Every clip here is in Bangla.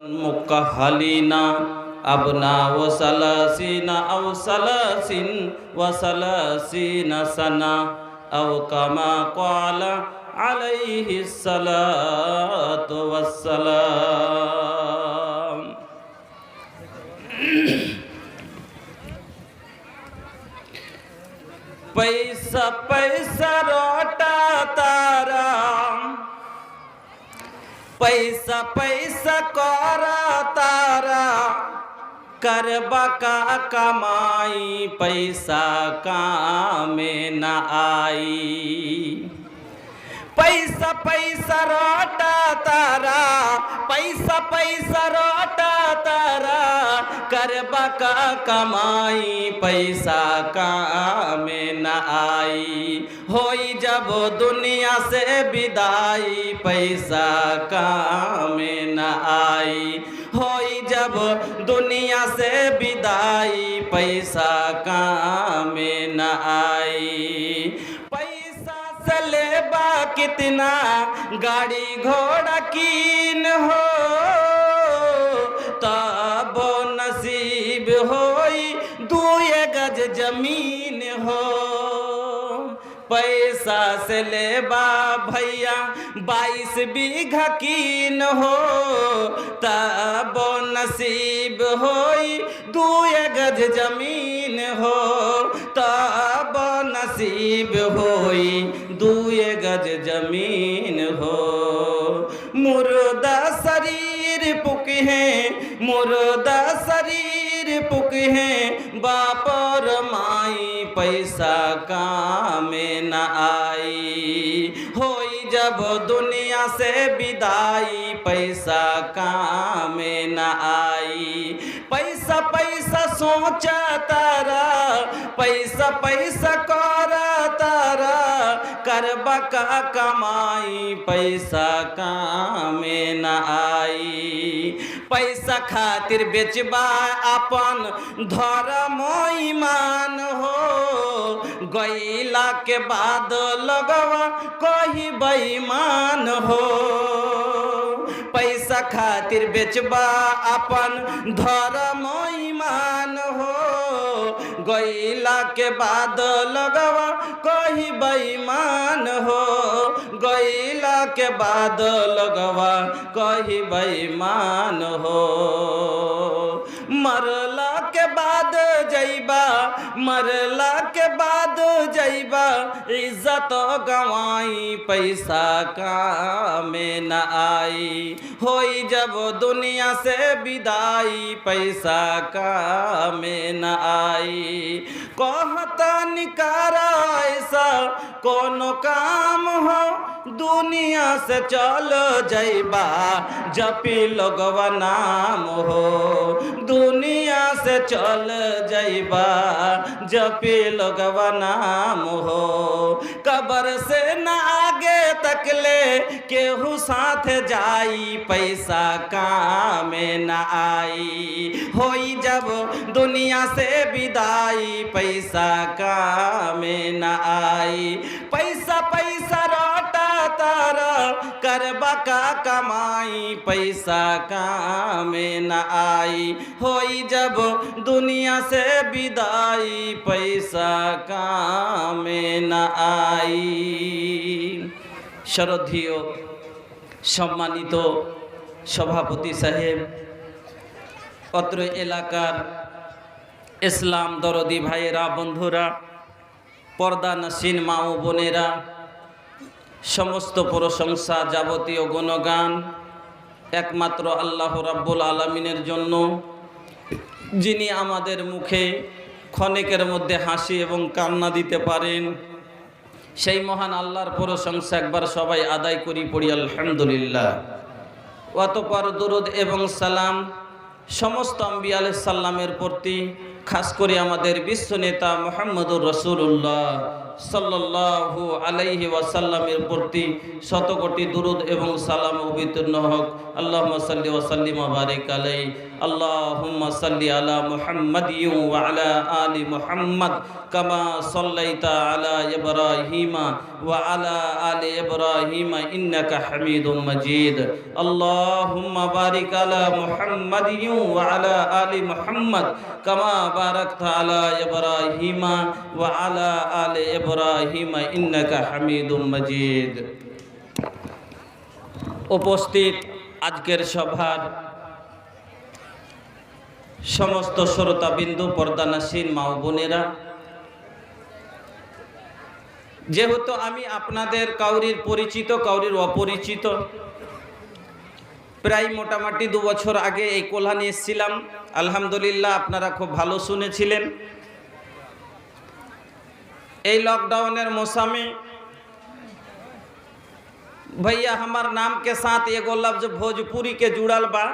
मुकहलिना अबना व सलासीना अव सलासिन व सलासीना सना अव कमा क़ाला अलैहि सलातु वस्सलाम। पैसा पैसा रोटा तारा, पैसा पैसा करा तारा, करबा का कमाई पैसा काम में न आई। पैसा पैसा रोटा तारा, पैसा पैसा रोटा तारा, करबा का कमाई पैसा काम में न आई। होई जब दुनिया से विदाई पैसा काम में न आई। होई जब दुनिया से विदाई पैसा काम में न आई। पैसा से लेबा कितना गाड़ी घोड़ा कीन हो, तब नसीब होई 2 गज जमीन हो। पैसा से लेबा भैया 22 बीघा कीन हो, तब नसीब होई 2 गज जमीन हो। तब नसीब होई 2 गज जमीन हो। मुर्दा शरीर पुक है, मुर्दा शरीर पुक है, बाप और माई पैसा काम में न आई। होई जब दुनिया से विदाई पैसा काम में न आई। पैसा पैसा सोचा तारा, पैसा पैसा करा तारा, करबा का कमाई पैसा काम में न आई। पैसा खातिर बेचबा अपन धर्म ईमान हो, गईला के बाद लगवा कोई बेईमान हो। पैसा खातिर बेचबा अपन धर्म ईमान हो, गईला के बाद लगवा कोई बेईमान हो। गईला के बाद लगवा कोई बेईमान हो। मरला के बाद जइबा, मरला के बाद जइबा, इज्जत गवाई पैसा काम में न आई। होई जब दुनिया से विदाई पैसा काम में न आई। कहता निकारा ऐसा कोनो काम हो, दुनिया से चल जइबा जपी लोगवा नाम हो। दुनिया से चल जइबा जपी लोगवा नाम हो। कबर से न आगे तकले केहू साथ जाई पैसा काम में न आई। होई जब दुनिया से विदाई पैसा काम में न आई। पैसा पैसा रोटा तारा, करबा का कमाई पैसा काम में न आई। होई जब दुनिया से विदाई पैसा काम में न आई। श्रद्धेय सम्मानित सभापति साहेब, अत्र एलाकार इस्लाम दरदी भाइरा बंधुरा, पर्दा नसीन मा ओ बोनेरा, समस्त प्रशंसा जाबतीय गुणगान एकमात्र आल्लाह रब्बुल आलमीनेर जन्य, जिनी आमादेर मुखे क्षणिकेर मध्य हासि एवं कान्ना दिते पारेन। सेई महान आल्लाहर प्रशंसा एकबार सबाई आदाय करी पड़ी आलहामदुलिल्लाह। अतःपर दुरूद एवं सालाम समस्त आम्बिया आलैहिस्सालामेर प्रति, খাস করে আমাদের বিশ্ব নেতা মুহাম্মদুর রাসূলুল্লাহ সাল্লাল্লাহু আলাইহি ওয়াসাল্লামের প্রতি শত কোটি দুরূদ এবং সালাম অবতীর্ণ হোক। আল্লাহুম্মা সাল্লি ওয়া সাল্লিম ওয়া বারিক আলাইহি। আল্লাহুম্মা সাল্লি আলা মুহাম্মাদিন ওয়া আলা আলি মুহাম্মাদ কামা সাল্লাইতা আলা ইব্রাহিমা ওয়া আলা আলি ইব্রাহিমা ইন্নাকা হামিদুম মাজিদ। আল্লাহুম্মা বারিক আলা মুহাম্মাদিন ওয়া আলা আলি মুহাম্মাদ কামা বারাকতা আলা ইব্রাহিমা ওয়া আলা আলি ইব্রাহিমা ইন্নাকা হামিদুম মাজিদ। উপস্থিত আজকের সভার সমস্ত শ্রোতাবিন্দু, পর্দানাসীন মা ও বোনেরা, যেহেতু আমি আপনাদের কাউরির পরিচিত কাউরির অপরিচিত, প্রায় মোটামুটি 2 বছর আগে এই কোল্হানে এসেছিলাম। আলহামদুলিল্লাহ আপনারা খুব ভালো শুনেছিলেন। এই लॉकडाउन मौसम भैया हमार नाम के साथ एगो लफ्ज भोजपुरी के जुड़ल बा,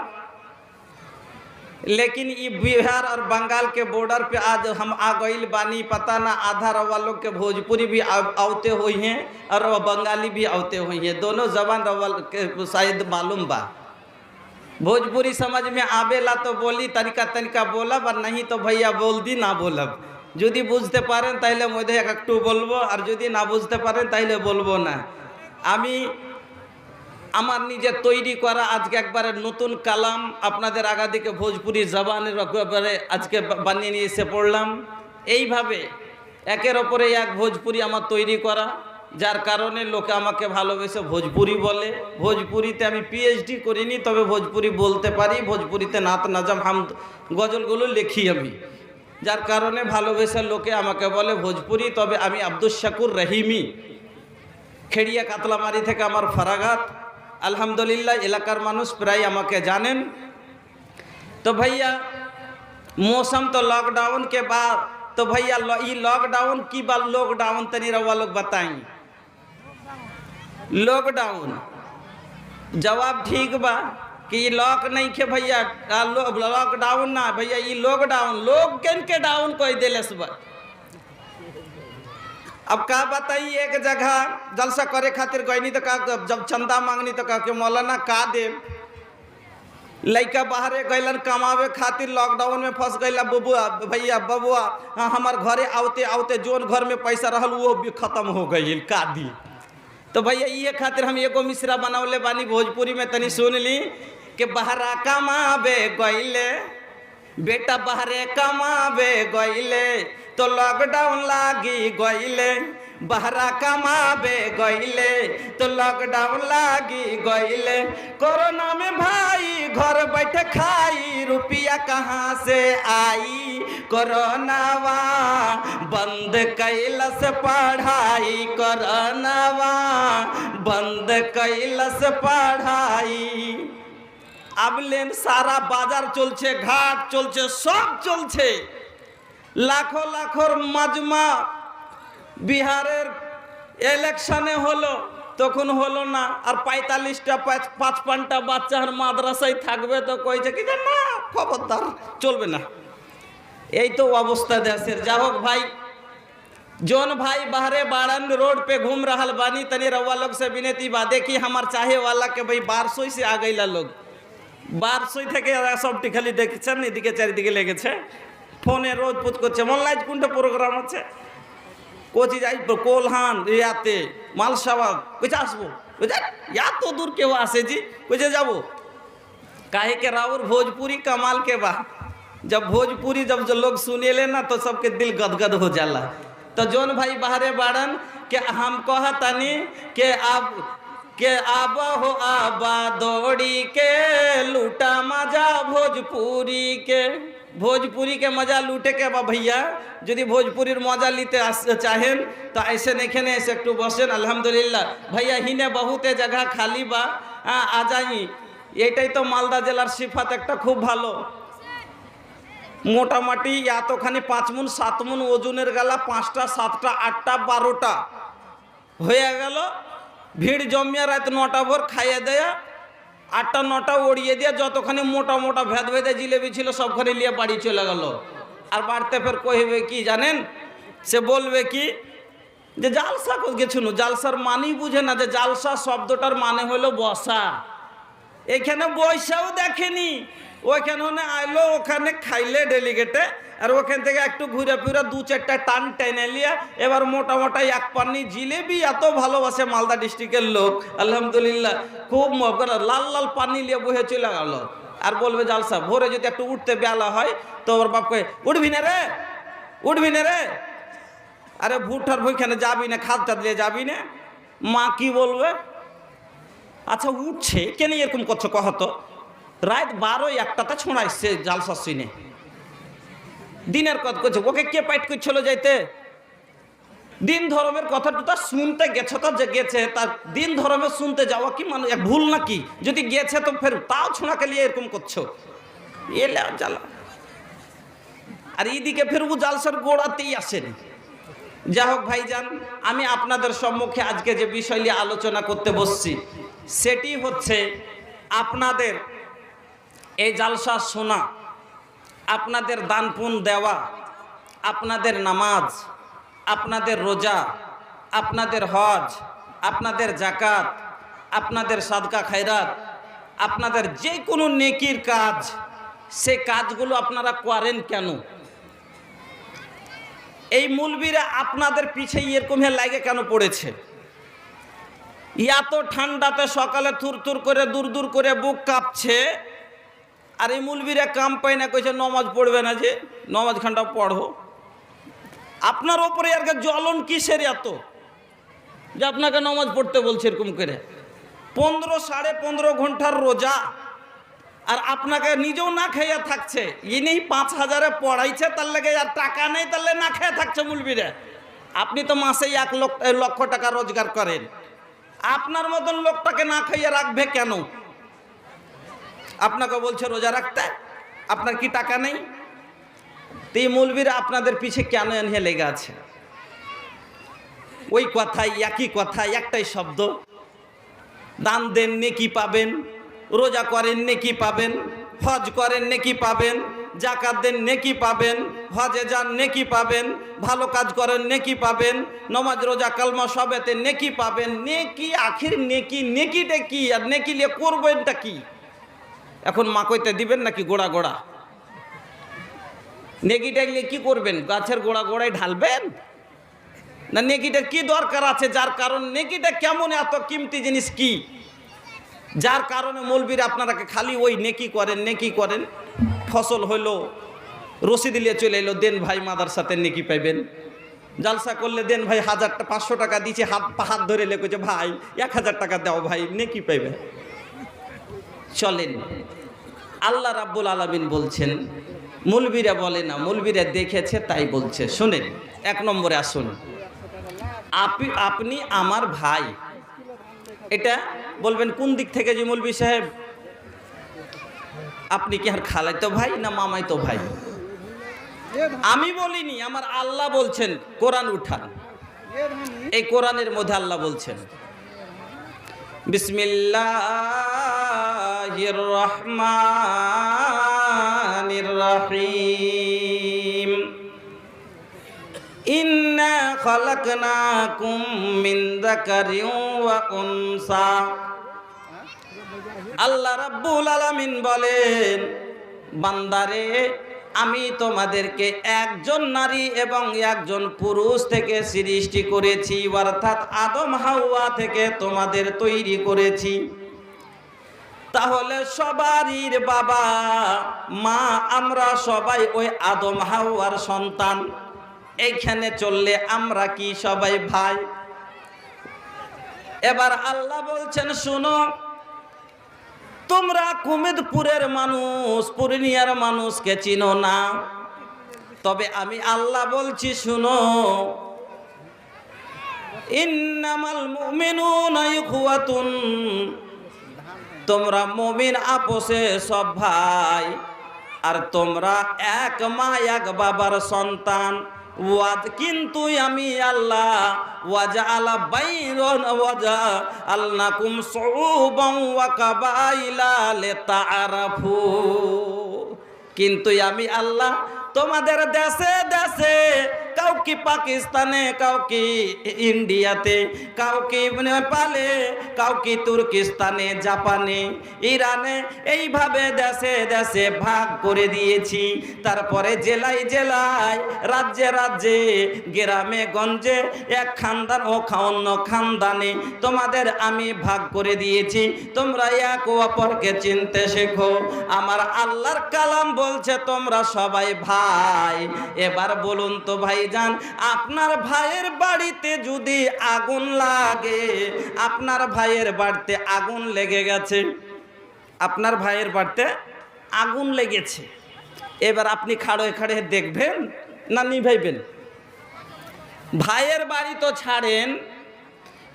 लेकिन ये बिहार और बंगाल के बॉर्डर पे आज हम आ गईल बानी। पता ना आधा रवा लोग के भोजपुरी भी आवते हुई हैं और बंगाली भी आवते हुई हैं। दोनों जबान रवा के शायद मालूम बा। भोजपुरी समझ में आवेला तो बोली, तनिका तनिका बोलब, और नहीं तो भैया बोल दी ना बोलब। যদি বুঝতে পারেন তাইলে মধ্যে একটু বলবো, আর যদি না বুঝতে পারেন তাইলে বলবো না। আমি আমার নিজে তৈরি করা আজকে একবারে নতুন কালাম আপনাদের আগাদিকে ভোজপুরি জবানের একবারে আজকে বানিয়ে নিয়ে এসে পড়লাম। এইভাবে একের ওপরে এক ভোজপুরি আমার তৈরি করা, যার কারণে লোকে আমাকে ভালোবেসে ভোজপুরি বলে। ভোজপুরিতে আমি পিএইচডি করিনি, তবে ভোজপুরি বলতে পারি। ভোজপুরিতে নাত নাজাম হামদ গজলগুলো লিখি আমি, যার কারণে ভালোবেসে লোকে আমাকে বলে ভোজপুরি। তবে আমি আব্দুস শাকুর রহিমি, খেড়িয়া কাতলামারি থেকে আমার ফারাগাত। আলহামদুলিল্লাহ এলাকার মানুষ প্রায় আমাকে জানেন। तो भैया मौसम तो लॉकडाउन के बाद, तो भैया ये लॉकडाउन की बात, लॉकडाउन तनी रवा लोग बताई। लॉकडाउन जवाब ठीक बा कि ये लॉक नहीं के भैया, लॉकडाउन ना भैया, ये लॉकडाउन लोग के डाउन कोई दिले सुबह। अब का बताइए, एक जगह जलसा करे खातिर गईनी तो का, जब चंदा मांगनी तो का के मौलाना का दे, लड़का बाहरे गैलन कमावे खातिर, लॉकडाउन में फंस गईला बबुआ भैया बबुआ। हाँ, हमार घरे आवते आवते जोन घर में पैसा रहल वो भी खत्म हो गई का दी। तो भैया ये खातिर हम एगो मिश्रा बनावले बानी भोजपुरी में, तनी सुन ली कि बहरा कमावे गईले बेटा, बहरे कमावे गईले तो लॉकडाउन लागी गईले। बहरा कमावे गईले तो लॉकडाउन लागी गईले। कोरोना में भाई घर बैठे खाई, रुपया कहाँ से आई। कोरोनावा बंद कैलस पढ़ाई, कोरोनावा बंद कैलस पढ़ाई। अब लेन सारा बाजार चलছে, घाट चलছে, सब चलছে। लाखों लाखों मजमा बिहारेर इलेक्शने हलो, तखन हलो ना। और 45टा 55टा बाच्चा माद्रासाय थाकबे तो कइছে कि ना खबरदार चलबे ना। এই তো অবস্থা দেশের। যা হোক ভাই, जोन भाई बाहरे बाड़न रोड पे घूम रहा बानी, तनी रवा लोग से विनती बा, देखी हमार चाहे वाला के भाई 1200 से आ गईला लोग। 1200 থেকে সবটি খালি দেখছেন, এদিকে চারিদিকে লেগেছে। ফোনে রোজ পুত করছে, মনলাইজ কোনটা প্রোগ্রাম আছে, কোচি যাই কোলহান ইয়াতে মালসাবাগ কইছে আসবো, বুঝা এত দূর কেউ আসে জি, কইছে যাবো। काहे के राउर भोजपुरी कमाल के बा। जब भोजपुरी जब जो लोग सुने ले ना तो सबके दिल गदगद हो जाला। तो जोन भाई बाहरे बाड़न के हम कहतनी के आबा हो आबा दौड़ी के लूटा मजा भोजपुरी के। भोजपुरी के मजा लूटे के बा भैया। यदि भोजपुरी मजा लीते चाहें तो ऐसे नहीं ने ऐसे एकटू बसें। अल्हम्दुलिल्लाह भैया हिने बहुते जगह खाली बा, आ जाई। एटाई तो मालदा জেলার সিফাত একটা খুব ভালো। মোটামুটি এতখানি 5 মণ 7 মণ ওজনের গালা 5টা 7টা 8টা 12টা হয়ে গেল। ভিড় জমিয়ে রাত 9টা ভোর খাইয়ে দেয়া, 8টা 9টা ওড়িয়ে দিয়ে যতখানি মোটা মোটা ভেদ ভেদে জিলেবি ছিল সবখানে নিয়ে বাড়ি চলে গেল। আর বাড়তে ফের কইবে কি জানেন, সে বলবে কি যে জালসা গেছিল, জালসার মানেই বুঝে না যে জালসা শব্দটার মানে হলো বসা। এখানে বৈশাও দেখেনি, ওইখানে আইলো, ওখানে খাইলে ডেলিগেটে, আর ওখান থেকে একটু ঘুরে ফিরে 2-4টা টান টেনে লিয়া এবার মোটামোটা এক পান্নি জিলেবি এত ভালোবাসে মালদা ডিস্ট্রিক্টের লোক, আলহামদুলিল্লাহ, খুব লাল লাল পানি নিয়ে বহে চলে গেল। আর বলবে জালসা। ভোরে যদি একটু উঠতে বেলা হয় তো ওর বাপ কয়ে উঠবি না রে, উঠবি না রে, আরে ভুটার ভইখানে যাবি না, খাদটা দিয়ে যাবি না। মা কি বলবে, আচ্ছা উঠছে কেন এরকম করছো কহতো, রাত 12-1টাতে ছোঁড়াইছে জালসা শুনে, দিনের কথা করছে, ওকে কে পাইট করছিল যাইতে, দিন ধর্মের কথাটা শুনতে গেছে তো, যে গেছে তার দিন ধর্মে শুনতে যাওয়া কি মানে ভুল নাকি, যদি গেছে তো ফের তাও ছোঁড়াকে নিয়ে এরকম করছো, এলে জ্বালা। আর এইদিকে ফের ও জালসার গোড়াতেই আসেনি। যা হোক ভাইজান, আমি আপনাদের সম্মুখে আজকে যে বিষয় নিয়ে আলোচনা করতে বসছি সেটি হচ্ছে আপনাদের এই জালসা শোনা, আপনাদের দান পুণ্য দেওয়া, আপনাদের নামাজ, আপনাদের রোজা, আপনাদের হজ, আপনাদের জাকাত, আপনাদের সাদকা খায়রাত, আপনাদের যে কোনো নেকির কাজ, সেই কাজগুলো আপনারা করেন কেন? এই মৌলবীরা আপনাদের পিছে এরকম লাগে কেন পড়েছে? এত ঠান্ডাতে সকালে থুর করে দূর করে বুক কাঁপছে, আর এই মৌলবীরা কাম পায় না, কইছে নমাজ পড়বে না, যে নমাজ খানটা পড়ো। আপনার ওপরে আর জ্বলন কিসের এত যে আপনাকে নমাজ পড়তে বলছে এরকম করে? 15-15.5 ঘন্টার রোজা, আর আপনাকে নিজেও না খেয়ে থাকছে, ইনি 5,000-এ পড়াইছে, তার লাগে আর টাকা নেই, তাহলে না খেয়ে থাকছে মৌলবীরা। আপনি তো মাসে 1 লক্ষ টাকা রোজগার করেন, আপনার মতন লোকটাকে না খাইয়ে রাখবে কেন? আপনাকে বলছে রোজা রাখতে, আপনার কি টাকা নেই? তো এই মৌলবীরা আপনাদের পিছে কেন এনে লেগে আছে? ওই কথাই, একই কথা, একটাই শব্দ, দান দেন নেকি পাবেন, রোজা করেন নেকি পাবেন, হজ করেন নেকি পাবেন, জাকাত দেন নেকি পাবেন, হজে যান নেকি পাবেন, ভালো কাজ করেন নেকি পাবেন, নমাজ রোজা কালমা সবেতে নেকি পাবেন। নেকি আখির নেকিটা কি, আর নেকি নিয়ে করবেনটা কি? এখন মাকইতে দিবেন নাকি গোড়া গোড়া? নেকিটা নিয়ে কি করবেন? গাছের গোড়ায় ঢালবেন না? নেকিটার কি দরকার আছে? যার কারণ নেকিটা কেমন, এত কিমতি জিনিস কি, যার কারণে মৌলবীরা আপনারাকে খালি ওই নেকি করেন। ফসল হইলো, রসিদ দিয়ে চলে এলো, দেন ভাই মাদ্রাসাতে নেকি পাইবেন। জালসা করলে দেন ভাই 500 টাকা দিচ্ছে, হাত ধরে লেগেছে, ভাই 1000 টাকা দাও ভাই, নেকি পাইবে। চলেন, আল্লাহ রাব্বুল আলামিন বলছেন, মৌলবীরা বলে না, মৌলবীরা দেখেছে তাই বলছে। শুনেন, 1 নম্বরে আসুন, আপনি আমার ভাই। এটা বলবেন কোন দিক থেকে যে মৌলবী সাহেব, আপনি কি আর খালাইতো ভাই না মামাইতো ভাই? আমি বলিনি, আমার আল্লাহ বলছেন। কোরআন উঠান, এই কোরআনের মধ্যে আল্লাহ বলছেন, বিসমিল্লাহির রহমানির রহিম, ইন্না খালাকনাকুম মিন যাকারিন ওয়া উনসা। আল্লাহ রাব্বুল আলামিন বলেন, বান্দারে, আমি তোমাদেরকে একজন নারী এবং একজন পুরুষ থেকে সৃষ্টি করেছি, অর্থাৎ আদম হাওয়া থেকে তোমাদের তৈরি করেছি। তাহলে সবারই বাবা মা, আমরা সবাই ওই আদম হাওয়ার সন্তান। এইখানে চললে আমরা কি সবাই ভাই? এবার আল্লাহ বলছেন, শুনো, তোমরা কুমিদপুরের মানুষ, পূর্ণিয়ার মানুষকে চিনো না, তবে আমি আল্লাহ বলছি, শুনো, ইন্নামাল মুমিনুনা ইখওয়াতুন, তোমরা মুমিন আপোষে সব ভাই, আর তোমরা এক মা এক বাবার সন্তান। কিন্তু আমি আল্লাহ ওয়াজআলা বাইনান ওয়াজআলনাকুম শুউবান ওয়া কাবাইলা লিতাআরাফু, কিন্তু আমি আল্লাহ তোমাদের দেশে দেশে কাউকে পাকিস্তানে, কাউকে ইন্ডিয়াতে, কাউকে নেপালে, কাউকে তুর্কিস্তানে, জাপানে, ইরানে, এইভাবে দেশে দেশে ভাগ করে দিয়েছি। তারপরে জেলায় জেলায়, রাজ্যে রাজ্যে, গ্রামে গঞ্জে এক খানদান ও অন্য খানদানে তোমাদের আমি ভাগ করে দিয়েছি। তোমরা এক অপরকে চিনতে শেখো। আমার আল্লাহর কালাম বলছে তোমরা সবাই ভাই। এবার বলুন তো ভাইজান, আপনার ভাইয়ের বাড়িতে যদি আগুন লাগে, আপনার ভাইয়ের বাড়িতে আগুন লেগে গেছে, আপনার ভাইয়ের বাড়িতে আগুন লেগেছে, এবার আপনি খাড়ে খাড়ে দেখবেন না নিভাইবেন? ভাইয়ের বাড়ি তো ছাড়েন,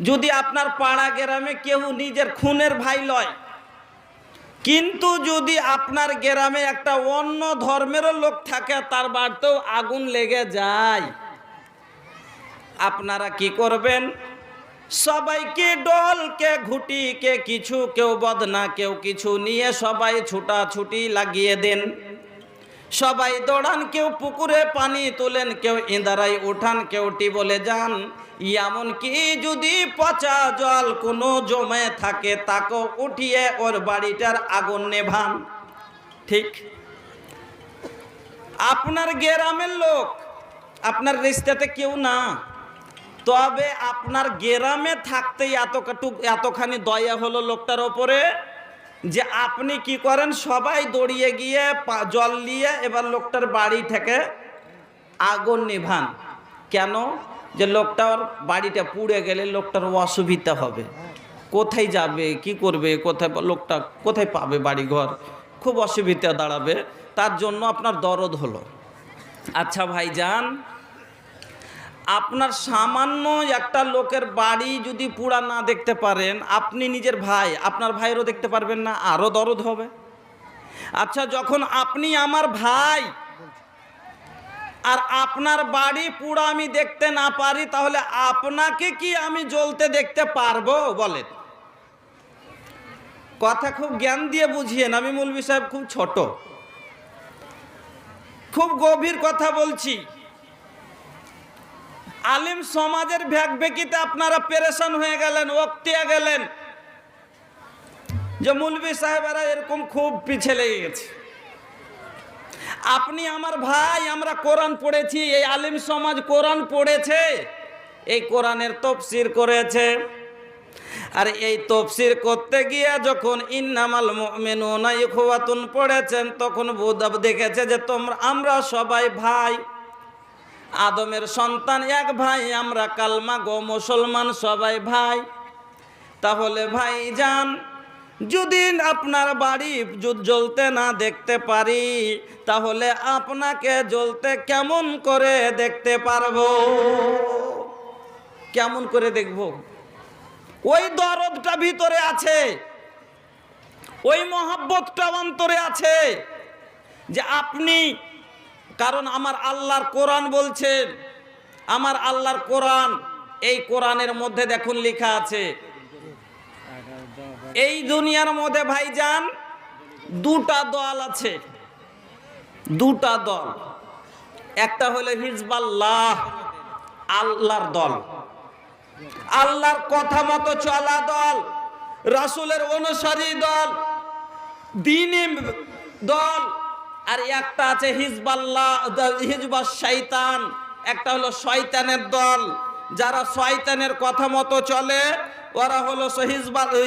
যদি আপনার পাড়া গ্রামে কেউ নিজের খুনের ভাই লয়, কিন্তু যদি আপনার গ্রামে একটা অন্য ধর্মেরও লোক থাকে, তার বাড়িতেও আগুন লেগে যায়, আপনারা কি করবেন? সবাইকে ডলকে ঘুটিকে কিছু, কেউ বদনা কেউ কিছু নিয়ে সবাই ছুটাছুটি লাগিয়ে দেন। সবাই দৌড়ান, কেউ পুকুরে পানি তোলেন, কেউ ইঁদারায় উঠান, কেউ টিবলে যান। এমনকি যদি পচা জল কোনো জমে থাকে তাকেও উঠিয়ে ওর বাড়িটার আগুন নেভান। ঠিক আপনার গ্রামের লোক, আপনার রিস্তাতে কেউ না, তবে আপনার গ্রামে থাকতে এতখানি দয়া হলো লোকটার ওপরে যে আপনি কি করেন, সবাই দৌড়িয়ে গিয়ে জল নিয়ে এবার লোকটার বাড়ি থেকে আগুন নিভান। কেন? যে লোকটার বাড়িটা পুড়ে গেলে লোকটার অসুবিধা হবে, কোথায় যাবে, কি করবে, কোথায় লোকটা কোথায় পাবে বাড়ি ঘর, খুব অসুবিধা দাঁড়াবে, তার জন্য আপনার দরদ হলো। আচ্ছা ভাইজান, আপনার সামান্য একটা লোকের বাড়ি যদি পুরা না দেখতে পারেন, আপনি নিজের ভাই, আপনার ভাইয়েরও দেখতে পারবেন না, আরও দরদ হবে। আচ্ছা, যখন আপনি আমার ভাই আর আপনার বাড়ি পুরা আমি দেখতে না পারি, তাহলে আপনাকে কি আমি জ্বলতে দেখতে পারবো? বলেন। কথা খুব জ্ঞান দিয়ে বুঝিয়েন, আমি মৌলভী সাহেব খুব ছোট, খুব গভীর কথা বলছি। আলিম সমাজের ভ্যাকভ্যাকিতে আপনারা পেরেশান হয়ে গেলেন, ওক্তিয়া গেলেন যে মৌলভী সাহেবেরা এরকম খুব পিছিয়ে লেগে গেছে। আপনি আমার ভাই, আমরা কোরআন পড়েছি, এই আলিম সমাজ কোরআন পড়েছে, এই কোরআনের তফসির করেছে। আর এই তফসির করতে গিয়ে যখন ইন্নামাল মুমিনুনা ইখওয়াতুন পড়েছেন, তখন বুঝাব দেখেছে যে আমরা সবাই ভাই, আদমের সন্তান এক ভাই, আমরা কালমা গো মুসলমান সবাই ভাই। তাহলে ভাইজান, যদি আপনার বাড়ি জ্বলতে না দেখতে পারি, তাহলে আপনাকে জ্বলতে কেমন করে দেখতে পারবো? কেমন করে দেখব? ওই দরদটা ভিতরে আছে, ওই মহব্বতটা অন্তরে আছে যে আপনি, কারণ আমার আল্লাহর কোরআন বলছেন, আমার আল্লাহর কোরআন, এই কোরআনের মধ্যে দেখুন লেখা আছে, এই দুনিয়ার মধ্যে ভাইজান দুটা দল আছে, দুটা দল। একটা হলো হিজবাল্লাহ, আল্লাহর দল, আল্লাহর কথা মতো চলা দল, রাসূলের অনুসারী দল, দ্বীনি দল। আর একটা আছে হিজবাল্লাহ, হিজবাস শয়তান, একটা হলো শয়তানের দল। যারা শয়তানের কথা মতো চলে ওরা হলো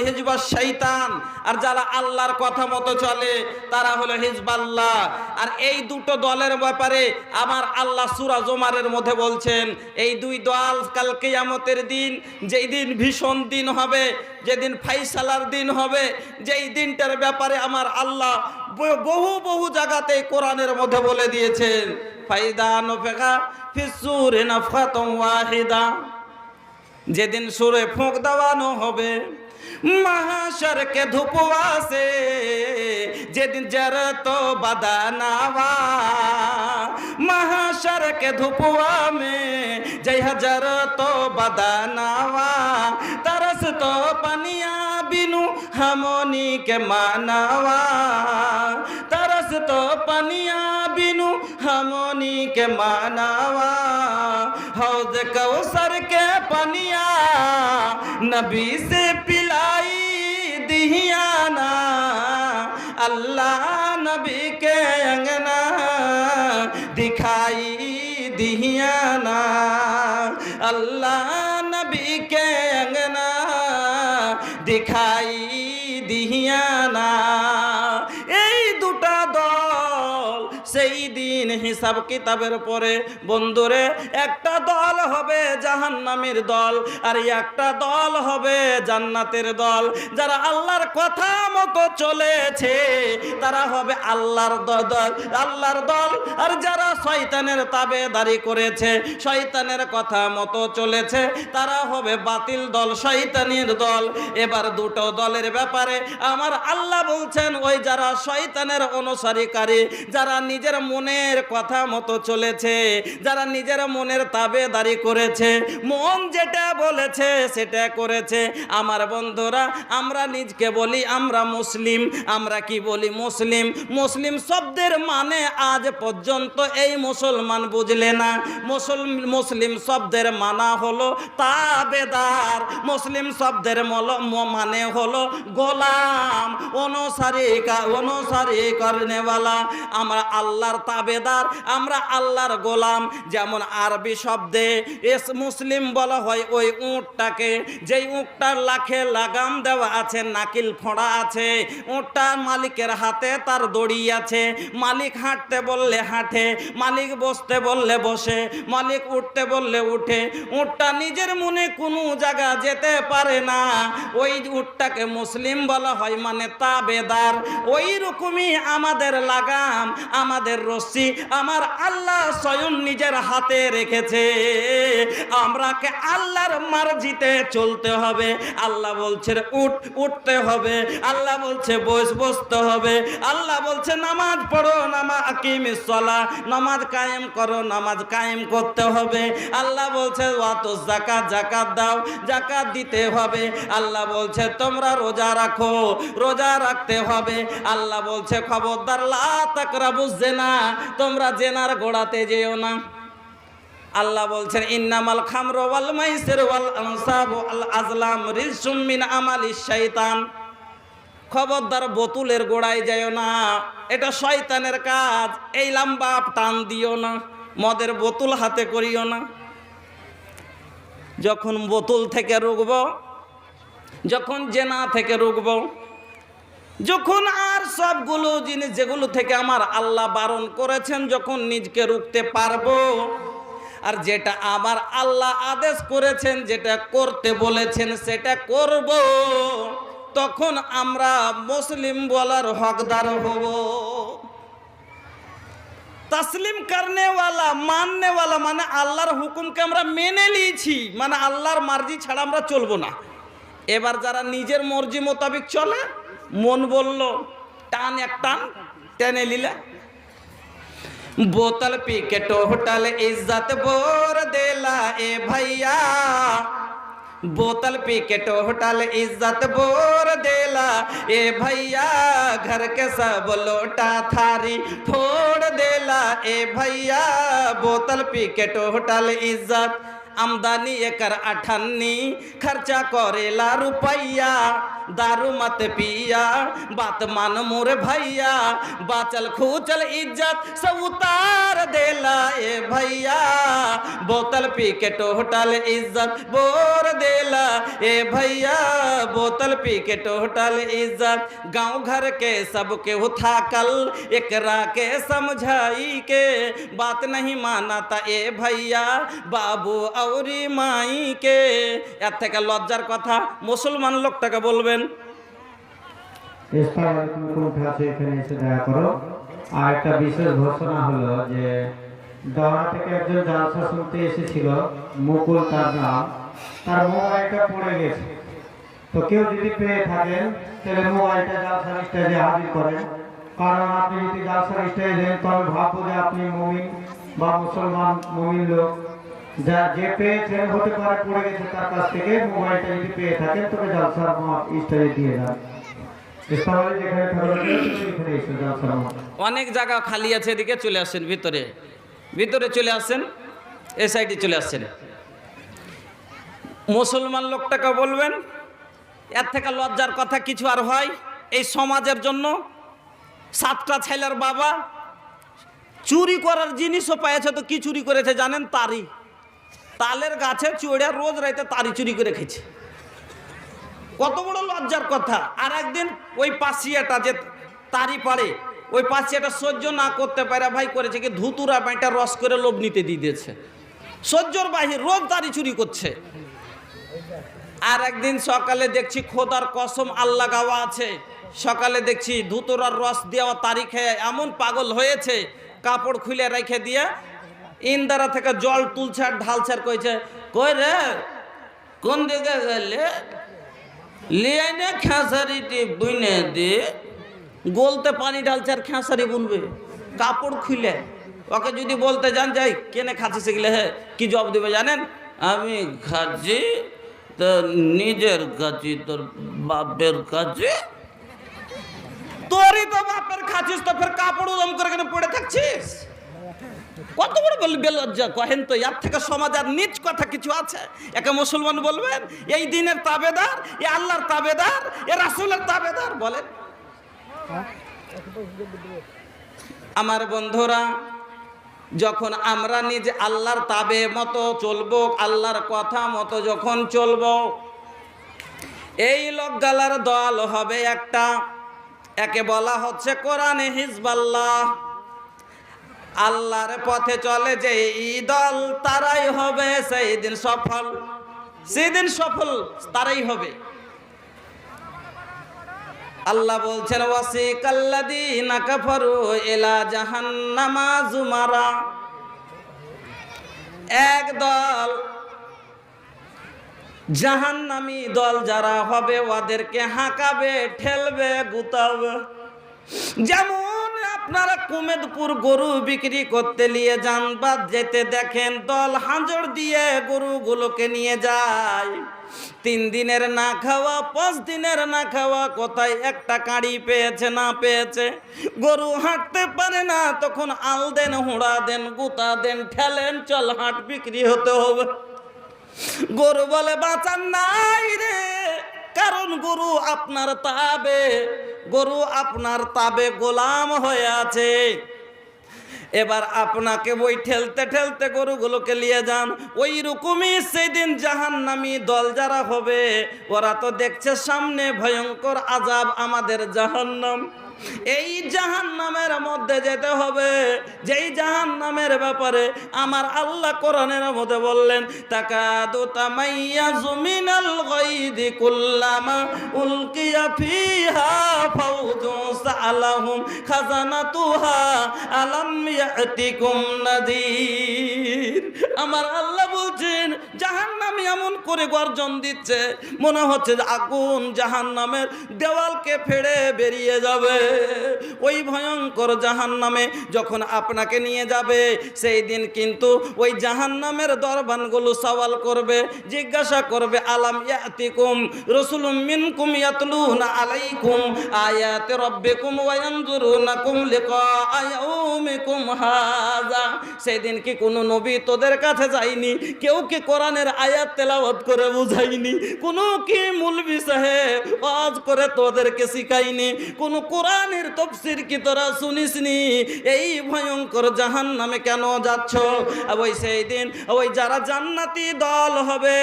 হিজবাস শয়তান, আর যারা আল্লাহর কথা মতো চলে তারা হলো হিজবাল্লাহ। আর এই দুটো দলের ব্যাপারে আমার আল্লাহ সূরা জুমারের মধ্যে বলছেন, এই দুই দল কাল কিয়ামতের দিন, যেই দিন ভীষণ দিন হবে, যেদিন ফাইসালার দিন হবে, যেই দিনটার ব্যাপারে আমার আল্লাহ বহু বহু জায়গাতে কোরআনের মধ্যে বলে দিয়েছেন, ফাইদা নুফিখা ফিস-সূরি নাফখাতুন ওয়াহিদা, যেদিন সুরে ফুঁক দেওয়ানো হবে, महाशर के धुपवा से जेदिन जर तो बदानावा, महाशर के धुपवा में जय हजर तो बदानावा, तरस तो पनिया बिनु हमोनी के मानावा, तरस दस्त पनिया बिनु हमनी के मानावा हौद कौसर के पनिया नबी से पिलाई दिहियाना अल्लाह नबी के अंगना दिखाई दिहियाना अल्लाह नबी के अंगना दिखाई दिहियाना এই দুটা দল সেই দিন হিসাব কিতাবের পরে বন্ধুরে একটা দল হবে জাহান্নামের দল আর একটা দল হবে জান্নাতের দল যারা আল্লাহর কথা মতো চলেছে তারা হবে আল্লাহর দল আর যারা শয়তানের তাবেদারি করেছে শয়তানের কথা মতো চলেছে তারা হবে বাতিল দল শয়তানের দল এবার দুটো দলের ব্যাপারে আমার আল্লাহ বলছেন ওই যারা শয়তানের অনুসারীকারী যারা নিজের মনের কথা মতো চলেছে যারা নিজের মনের তাবেদারি করেছে মন যেটা বলেছে সেটা করেছে আমার বন্ধুরা আমরা নিজকে বলি আমরা মুসলিম আমরা কি বলি মুসলিম মুসলিম শব্দের মানে আজ পর্যন্ত এই মুসলমান বুঝলে না মুসলিম শব্দের মানা হলো তাবেদার মুসলিম শব্দের মানে হলো গোলাম অনুসারী করনেওয়ালা আমরা আল্লাহর তাবেদার আমরা আল্লাহর গোলাম যেমন আরবি শব্দে মুসলিম বলা হয় ওই উটটাকে যেই উটটার লাখে লাগাম দেওয়া আছে নাকিল ফোঁড়া আছে উটটার মালিকের হাতে তার দড়ি আছে মালিক হাঁটতে বললে হাঁটে মালিক বসতে বললে বসে মালিক উঠতে বললে উঠে উটটা নিজের মনে কোনো জায়গা যেতে পারে না ওই উটটাকে মুসলিম বলা হয় মানে তাবেদার ওই রকমই আমাদের লাগাম আমাদের রশ্মি আমার আল্লাহ স্বয়ং নিজের হাতে রেখেছে আমরাকে আল্লাহর মার্জিতে চলতে হবে আল্লাহ বলছে উঠতে হবে আল্লাহ বলছে বসতে হবে আল্লাহ বলছে নামাজ পড়ো আকিমিস সালাহ নামাজ কায়েম করো নামাজ কায়েম করতে হবে আল্লাহ বলছে ওয়াতো যাকাত দাও যাকাত দিতে হবে আল্লাহ বলছে তোমরা রোজা রাখো রোজা রাখতে হবে আল্লাহ বলছে খবরদার লা তাকরাবুজ জিনা তোমরা জেনার গোড়াতে যেও না আল্লাহ বলছেন ইন্নামাল খামরু ওয়াল মাইসির ওয়াল আনসাবু আল আজলাম রিজসুম মিন আমালিশ শাইতান খবরদার বোতলের গোড়ায় যাও না এটা শয়তানের কাজ এই লম্বা টান দিও না মদের বোতল হাতে করিও না যখন বোতল থেকে রুখব যখন জেনা থেকে রুখব যখন আর সবগুলো জিনিস যেগুলো থেকে আমার আল্লাহ বারণ করেছেন যখন নিজকে রুখতে পারবো আর যেটা আমার আল্লাহ আদেশ করেছেন যেটা করতে বলেছেন সেটা করব তখন আমরা মুসলিম বলার হকদার হব तस्लीम करने वाला मानने वाला মানে আল্লাহর হুকুমকে আমরা মেনে নিয়েছি মানে আল্লাহর মর্জি ছাড়া আমরা চলবো না এবার যারা নিজের মর্জি মোতাবেক চলে মন বলল টান এক টান টেনে নিলে बोतल पी के टोटल इज्जत बोर देला ए भैया बोतल पी के टोटल इज्जत बोर देला ए भैया घर के सब लोटा थारी फोड़ देला ए भैया बोतल पी के टोटल इज्जत आमदनी एकर 58 खर्चा करेला रुपैया दारू मत पिया बात मान मोर भैया बाचल खूचल इज्जत सब उतार देला ए भैया बोतल पी के टोटल इज्जत बोर देला ए भैया बोतल पी के टोटल इज्जत गांव घर के सबके उठाकल एकरा के समझाई के बात नहीं मानता ए भैया बाबू औरी माई के এর থেকে লজ্জার কথা মুসলমান লোকটাকে বলবেন এখানে এসে দেখা করো আর একটা বিশেষ ঘোষণা হলো যে দরা থেকে একজন জালসা শুনতে এসেছিল মুকুল তার নাম তার মোবাইলটা পড়ে গেছে তো কেউ যদি পেয়ে থাকেন তাহলে মোবাইলটা জালসার স্টেজে হাজির করেন কারণ আপনি যদি জালসার স্টেজে দেন তবে ভাববো যে আপনি মুমিন বা মুসলমান মুমিন লোক যা যে পেয়েছেন হতে পারে পড়ে গেছে তার কাছ থেকে মোবাইলটা যদি পেয়ে থাকেন তবে জালসার স্টেজে দিয়ে যান ইসলামে যেখানে থাকবে এখানে এসে জলসা অনেক জায়গা খালি আছে, এদিকে চলে আসেন, ভিতরে ভিতরে চলে আসেন, এই সাইডে চলে আসছেন। মুসলমান লোকটাকে বলবেন এর থেকে লজ্জার কথা কিছু আর হয়? এই সমাজের জন্য 7টা ছেলের বাবা চুরি করার জিনিসও পেয়েছে, তো কি চুরি করেছে জানেন? তারি, তালের গাছে চড়ে রোজ রাইতে তারি চুরি করে খেয়েছে। কত বড় লজ্জার কথা। আর একদিন ওই পাশিয়াটা যে তারি পারে, ওই পাশিয়াটা সহ্য না করতে পারে ভাই করেছে কি, ধুতুরা বাইটা রস করে লোভ নিতে দিয়ে দিয়েছে। সহ্যর বাহির রোজ তারি চুরি করছে। আর একদিন সকালে দেখছি, খোদার কসম আল্লাহ গাওয়া আছে, সকালে দেখছি ধুতুরার রস দেওয়া তারি খেয়ে এমন পাগল হয়েছে, কাপড় খুলে রেখে দিয়ে ইন্দারা থেকে জল তুলছে আর ঢালছে আর কইছে, কই রে কোন দিকে গেলে লিয়ে নে খেসারিটি বুনে দে। গোলতে পানি ঢালছে আর খেসারি বুনবে কাপড় খুলে। ওকে যদি বলতে যান যাই কেনে খাচ্ছি সেগুলো, হ্যাঁ কি জবাব দেবে জানেন? আমি খাচ্ছি তো নিজের কাছে, তোর বাপের কাছে। তোরই তো বাপের খাচ্ছিস, তো ফের কাপড় উদম করে কেন পড়ে থাকছিস? কত বড় বেলজ্জা কহেন তো। এর থেকে সমাজ আর নিচ কথা কিছু আছে? একে মুসলমান বলবেন এই দিনের তাবেদার, এ আল্লাহর তাবেদার, এ রাসূলের তাবেদার বলেন? আমার বন্ধুরা, যখন আমরা নিজে আল্লাহর তাবে মতো চলবো, আল্লাহর কথা মতো যখন চলবো, এই লোকগালার দল হবে একটা। একে বলা হচ্ছে কোরআনে হিজবাল্লাহ। আল্লাহর পথে চলে যে এই দল, তারাই হবে সেই দিন সফল। সেদিন সফল তারাই হবে। আল্লাহ বলছেন ওয়াসিকাল্লাযীনা কাফারু ইলা জাহান্নামা যুমারা। এক দল জাহান্নামী দল যারা হবে, ওদেরকে হাঁকাবে, ঠেলবে, গুতাবে। যেমন আপনারা কুমেদপুর গরু বিক্রি করতে নিয়ে যান বা যেতে দেখেন, দল হাঁজর দিয়ে গরুগুলোকে নিয়ে যায়। 3 দিনের না খাওয়া, 5 দিনের না খাওয়া, কোথায় একটা কাঁড়ি পেয়েছে না পেয়েছে, গরু হাঁটতে পারে না, তখন আল দেন, হুঁড়া দেন, গুতা দেন, ঠেলেন, চল হাট বিক্রি হতে হবে। গরু বলে বাঁচান নাই রে, কারণ গরু আপনার তাবে, গরু আপনার তাবে গোলাম হয়ে আছে। এবার আপনাকে ওই ঠেলতে ঠেলতে গরুগুলোকে নিয়ে যান। ওই রকমই সেদিন জাহান্নামী দল যারা হবে, ওরা তো দেখছে সামনে ভয়ঙ্কর আযাব, আমাদের জাহান্নাম। এই জাহান্নামের মধ্যে যেতে হবে, যেই জাহান্নামের ব্যাপারে আমার আল্লাহ কোরআনের মধ্যে বললেন, তাকাদু তামাইয়াজু মিনাল গায়দি কুল্লামা উলকিয়া ফিহা ফাওজুন সাআলাহুম খাজানাতুহা আলাম ইয়াতিকুম নাযীর। আমার আল্লাহ বলছেন জাহান্নামী এমন করে গর্জন দিচ্ছে, মনে হচ্ছে আগুন জাহান্নামের দেওয়ালকে ফেড়ে বেরিয়ে যাবে। ওই ভয়ঙ্কর জাহান্নামে যখন আপনাকে নিয়ে যাবে, সেই দিন কিন্তু ওই জাহান্নামের দরবানগুলো সওয়াল করবে, জিজ্ঞাসা করবে, আলাম ইয়াতিকুম রাসূলুম মিনকুম ইয়াতলুনা আলাইকুম আয়াতি রাব্বিকুম ওয়া ইয়ানজুরুনাকুম লিকাআ ইয়াউমিকুম হাযা। সেদিন কি কোনো নবী তোদের কাছে যায়নি? কেউ কি কোরআনের আয়াত তেলাওয়াত করে বুঝায়নি? কোনো কি মৌলভী সাহেব ওয়াজ করে তোদেরকে শিখায়নি? কোনো কোরআনের তাফসীর কি তোরা শুনিসনি? এই ভয়ঙ্কর জাহান্নামে কেন যাচ্ছ? ওই সেই দিন ওই যারা জান্নাতি দল হবে,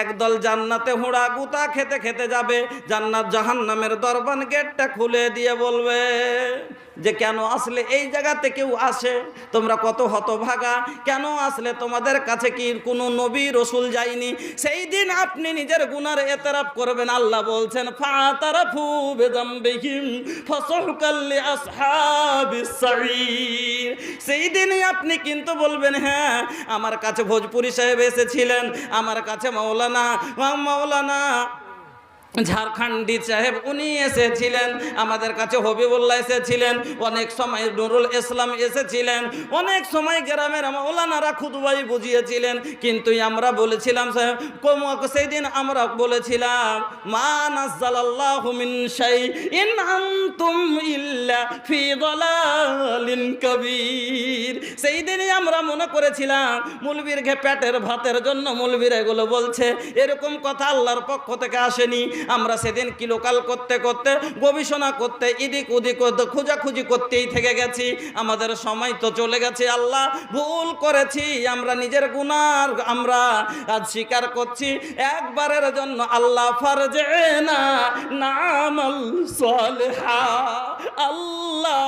একদল জান্নাতে হুঁড়া গুতা খেতে খেতে যাবে, জান্নাত জাহান্নামের দরবান গেটটা খুলে দিয়ে বলবে যে কেন আসলে এই জায়গাতে কেউ আসে? তোমরা কত হতভাগা, কেন আসলে? তোমাদের কাছে কি কোনো নবী রসুল যায়নি? সেই দিন আপনি নিজের গুনার এতরাফ করবেন। আল্লাহ বলছেন ফাতারাফু বিযামবিহিম ফাসুহকাল লিআসহাবিস সাঈর। সেই দিনই আপনি কিন্তু বলবেন, হ্যাঁ আমার কাছে ভোজপুরি সাহেব এসেছিলেন, আমার কাছে মাওলানা ঝাড়খণ্ডী সাহেব উনি এসেছিলেন, আমাদের কাছে হবিবুল্লাহ এসেছিলেন, অনেক সময় নুরুল ইসলাম এসেছিলেন, অনেক সময় গ্রামের মাওলানারা খুতবাই বুঝিয়েছিলেন। কিন্তু আমরা বলেছিলাম সেই দিন আমরা বলেছিলাম মা নাযালাল্লাহু মিন শাইইন আনতুম ইল্লা ফি দালালিন কাবীর। সেই দিনই আমরা মনে করেছিলাম মুলবির পেটের ভাতের জন্য মুলবির এগুলো বলছে, এরকম কথা আল্লাহর পক্ষ থেকে আসেনি। আমরা সেদিন কিলোকাল করতে করতে গবেষণা করতে এদিক ওদিক খোঁজাখুঁজি করতেই থেকে গেছি। আমাদের সময় তো চলে গেছে। আল্লাহ ভুল করেছি, আমরা নিজের গুনাহ আমরা আজ স্বীকার করছি। একবারের জন্য আল্লাহ ফারজেনা নামাল সালিহা, আল্লাহ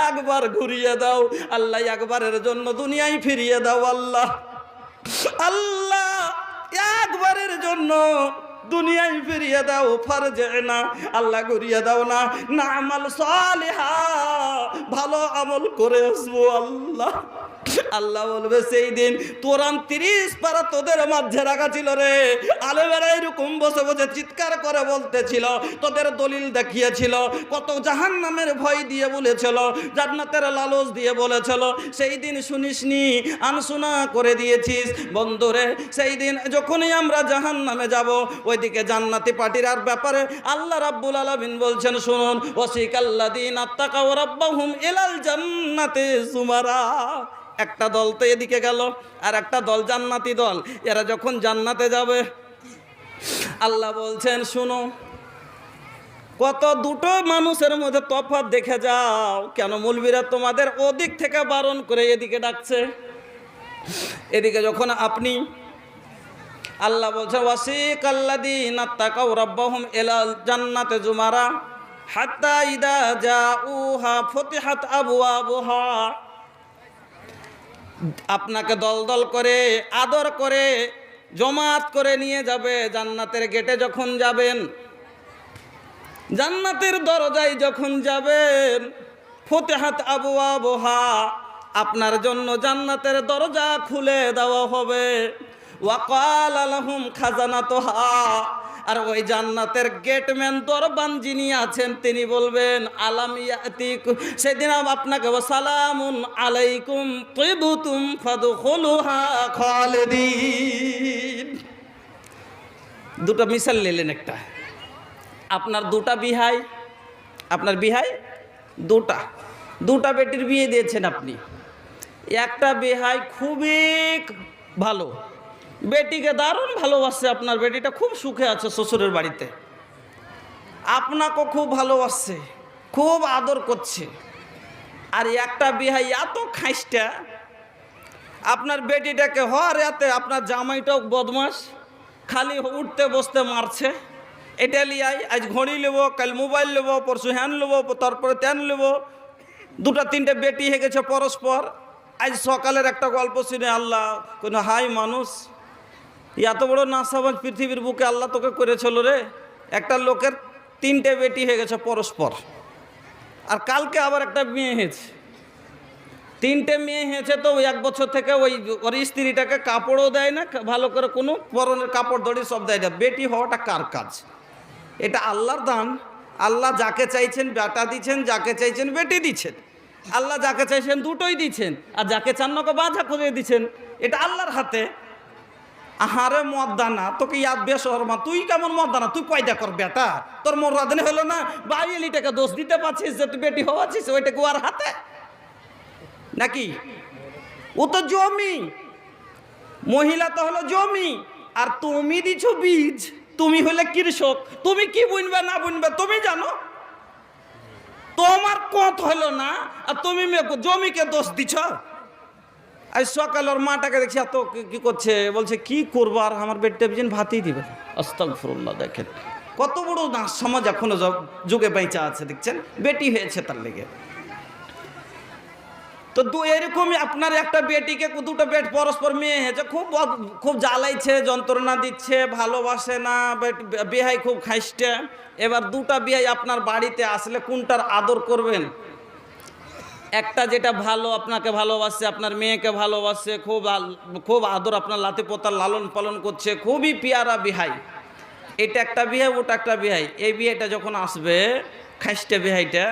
একবার ঘুরিয়ে দাও, আল্লাহ একবারের জন্য দুনিয়ায় ফিরিয়ে দাও, আল্লাহ আল্লাহ একবারের জন্য দুনিয়ায় ফিরিয়ে দাও, ফারজেনা আল্লাহ ঘুরিয়ে দাও না, নামাল সালিহা ভালো আমল করে আসবো আল্লাহ। আল্লাহ বলবে সেই দিন কোরআন 30 পারা তোদের মাঝে রাখা ছিল রে, আলেমেরা এরকম বসে বসে চিৎকার করে বলতেছিল, তোদের দলিল দেখিয়েছিল, কত জাহান্নামের ভয় দিয়ে বলেছিল, জান্নাতের লালচ দিয়ে বলেছিল, সেই দিন শুনিসনি, আনশোনা করে দিয়েছিস। বন্ধুরে সেই দিন যখনই আমরা জাহান্নামে যাব, ওইদিকে জান্নাতি পার্টির আর ব্যাপারে আল্লাহ রাব্বুল আলামিন বলছেন শুনুন, ওয়াসিকাল্লাযীনা তাকাউ রাব্বাহুম ইলাল জান্নাতি যুমারা। একটা দল তো এদিকে গেল, আর একটা দল জান্নাতি দল, এরা যখন জান্নাতে যাবে আল্লাহ বলছেন শুনো, কত দুটো মানুষের মধ্যে তফাৎ দেখে যাও, কেন মুলবিরা তোমাদের ওদিক থেকে বারণ করে এদিকে ডাকছে। এদিকে যখন আপনি আল্লাহ বলছে ওয়াসিকাল্লাযীনা তাকাউ রাব্বাহুম ইলাল জান্নাতি যুমারা হাত্তা ইদা জাউহা ফুতিহাত আবওয়াবুহা, আপনাকে দল দল করে আদর করে জমাত করে নিয়ে যাবে জান্নাতের গেটে। যখন যাবেন জান্নাতের দরজায় যখন যাবেন, ফুতিহাত আবওয়াবুহা আপনার জন্য জান্নাতের দরজা খুলে দেওয়া হবে। ওয়াকালা লাহুম খাজানাতুহা, আর ওই জান্নাতের গেটম্যান দরবান যিনি আছেন তিনি বলবেন আলাম ইয়াতিকুম, সেদিন আপনাকে সালামুন আলাইকুম তিবতুম ফাদখুলুহা খালিদিন। দুটো মিসাল নিলেন, একটা আপনার দুটা বিহাই, আপনার বিহাই দুটা বেটির বিয়ে দিয়েছেন আপনি। একটা বিহাই খুবই ভালো, বেটিকে দারুণ ভালোবাসছে, আপনার বেটিটা খুব সুখে আছে শ্বশুরের বাড়িতে, আপনাকেও খুব ভালোবাসছে, খুব আদর করছে। আর একটা বিহাই এত খাইস্টা, আপনার বেটিটাকে হওয়ার এতে আপনার জামাইটাও বদমাস, খালি উঠতে বসতে মারছে। এটা লিয়াই আজ ঘড়ি নেবো, কাল মোবাইল নেবো, পরশু হ্যান নেবো, তারপরে ত্যান নেবো, দুটা তিনটে বেটি হয়ে গেছে পরস্পর। আজ সকালের একটা গল্প শুনে আল্লাহ কোনো হাই মানুষ, এত বড় নাসাবাজ পৃথিবীর বুকে আল্লাহ তোকে করেছিল রে। একটা লোকের 3টে বেটি হয়ে গেছে পরস্পর, আর কালকে আবার একটা মেয়ে হয়েছে, 3টে মেয়ে হয়েছে। তো 1 বছর থেকে ওর স্ত্রীটাকে কাপড়ও দেয় না ভালো করে, কোনো পরনের কাপড় দড়ি সব দেয় না। বেটি হওয়াটা কার কাজ? এটা আল্লাহর দান। আল্লাহ যাকে চাইছেন বেটা দিচ্ছেন, যাকে চাইছেন বেটি দিচ্ছেন। আল্লাহ যাকে চাইছেন দুটোই দিচ্ছেন, আর যাকে চান না বাধা করে দিচ্ছেন। এটা আল্লাহর হাতে। আহারে মদ্দানা, তোকে ইয়াদ বেশরমা, তুই কেমন মদ্দানা, তুই পয়দা কর বেটা, তোর মোরাদনে হলো না, বাইলিটাকে দোষ দিতে পারছিস যে তুই বেটি হওয়াছিস, ওইটাকে ওর হাতে নাকি? ও তো জমি, মহিলা তো হলো জমি, আর তুমি দিছো বীজ, তুমি হলে কৃষক, তুমি কি বুনবে না বুনবে তুমি জানো। তোমার কত হলো না, আর তুমি জমিকে দোষ দিছ। আজ সকাল ওর মাটাকে দেখছি এত কি করছে, বলছে কি করবো আর আমার বেটটা বিজন ভাতই দিবে। আস্তাগফিরুল্লাহ, দেখেন কত বড় না সমাজ এখনো যুগে বেঁচে আছে, দেখছেন বেটি হয়েছে তার লেগে। তো এরকমই আপনার একটা বেটিকে দুটো বেট পরস্পর মেয়ে হয়েছে, খুব জ্বালাইছে, যন্ত্রণা দিচ্ছে, ভালোবাসে না, বিহাই খুব খাইস্টে। এবার দুটা বিহাই আপনার বাড়িতে আসলে কোনটার আদর করবেন? একটা যেটা ভালো আপনাকে ভালোবাসে, আপনার মেয়েকে ভালোবাসে, খুব আদর, আপনার লাতে পোতার লালন পালন করছে, খুবই পিয়ারা বিহাই। এটা একটা বিয়ে, ওটা একটা বিহাই। এই বিয়েটা যখন আসবে খাইস্টা বিহাইটা,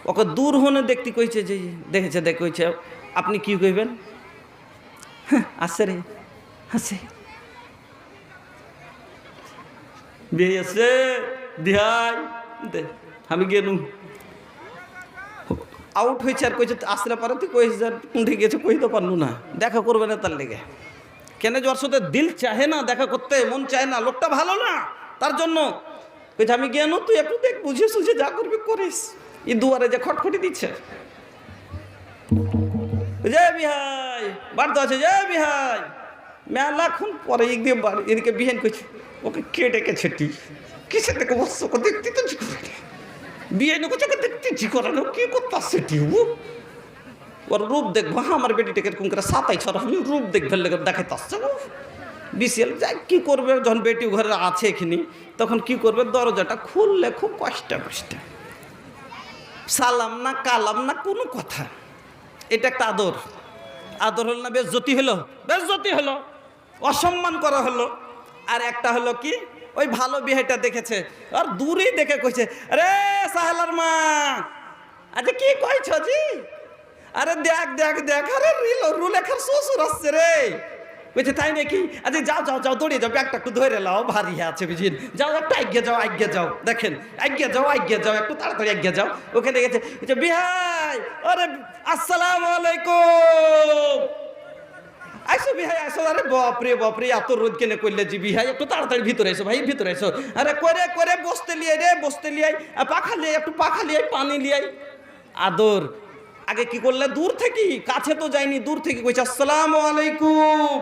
ওকে দূর হনে দেখতে কইছে, যে দেখেছে দেখ কইছে, আপনি কি কইবেন? আছে রে, আছে বিয়ে আছে দিহাই দে, আমি গেলুম। আউট হয়েছে আর কইছে আসলে পারে, তুই কইস কোনটি গেছে কইতে পারলু না, দেখা করবে না তার লেগে। কেন যে ওর সাথে দিল চাহে না, দেখা করতে মন চায় না, লোকটা ভালো না, তার জন্য কইছে আমি গেনু, তুই একটু দেখ, বুঝে সুঝে যা করবি করিস। ই দুয়ারে যে খটখটি দিচ্ছে, যে বিহাই বাড়তে আছে, যে বিহাই মেলাক্ষণ পরে এদিকে বিহান কইছে, ওকে কে ডেকেছে তুই? কিসে দেখে বসছো? ওকে দেখতে তো জি করে বিয়ে নে কোথাকে দেখতে জি করে না, কি করতে আসছে টিউ? ওর রূপ দেখবো, আমার বেটিটাকে এরকম করে সাতাই ছড়া রূপ দেখবে দেখাইতে আসছে বিশাল। যাই কি করবে, যখন বেটি ঘরে আছে এখানে, তখন কি করবে, দরজাটা খুললে খুব কষ্ট কষ্ট, সালাম না কালাম না কোনো কথা। এটা একটা আদর। আদর হলো না বেজ্জতি হলো? বেজ্জতি হলো, অসম্মান করা হলো। আর একটা হলো কি, ওই ভালো বিয়েটা দেখেছে আর দূরেই দেখে কইছে, আরে সাহেলার মা, আচ্ছা কি কইছ জি? আরে দেখ দেখ দেখ, আরে রুলেখার শ্বশুর আসছে রে। কইছে তাই নাকি? আচ্ছা যাও যাও যাও, দৌড়িয়ে যাও, ব্যাগটা একটু ধরে লাও, ভারী আছে বুঝিন, যাও একটু আজ্ঞে যাও, আজ্ঞে যাও, দেখেন আজ্ঞে যাও, একটু তাড়াতাড়ি আজ্ঞে যাও। ওখানে গেছে, বিহাই, আরে আসসালামু আলাইকুম, আইসো বিহাই আইসো। আরে বাপরে বাপরে, এত রোদ কেনে করলে জি বিহাই, একটু তাড়াতাড়ি ভিতরে এসো ভাই, ভিতরে এসো। আরে করে করে বসতে লিয়াই রে, বসতে লিয়াই, পাখা লিয়াই, একটু পাখা লিয়াই, পানি লিয়াই। আদর। আগে কি করলে, দূর থেকে, কাছে তো যায়নি, দূর থেকে কইছে আসসালামু আলাইকুম,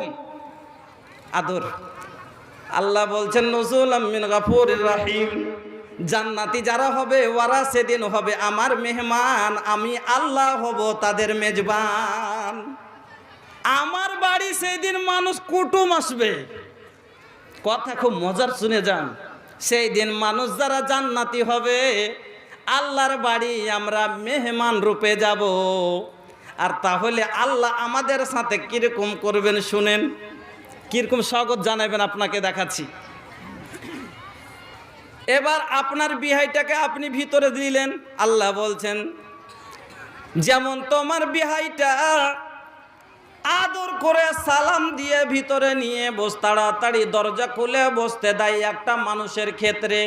আদর। আল্লাহ বলছেন নজুলাম মিন গাফুরির রহিম, জান্নাতি যারা হবে ওরা সেদিন হবে আমার মেহমান, আমি আল্লাহ হব তাদের মেজবান। আমার বাড়ি সেই দিন মানুষ কুটুম আসবে। কথা খুব মজার, শুনে যান। সেই দিন মানুষ যারা জান্নাতি হবে, আল্লাহর বাড়ি আমরা মেহমান রূপে যাব। আর তাহলে আল্লাহ আমাদের সাথে কিরকম করবেন শুনেন, কিরকম স্বাগত জানাবেন আপনাকে দেখাচ্ছি। এবার আপনার বিহাইটাকে আপনি ভিতরে দিলেন, আল্লাহ বলছেন যেমন তোমার বিহাইটা আদর করে সালাম দিয়ে ভিতরে নিয়ে তাড়াতাড়ি দরজা খুলে বসতে দেয় একটা মানুষের ক্ষেত্রে,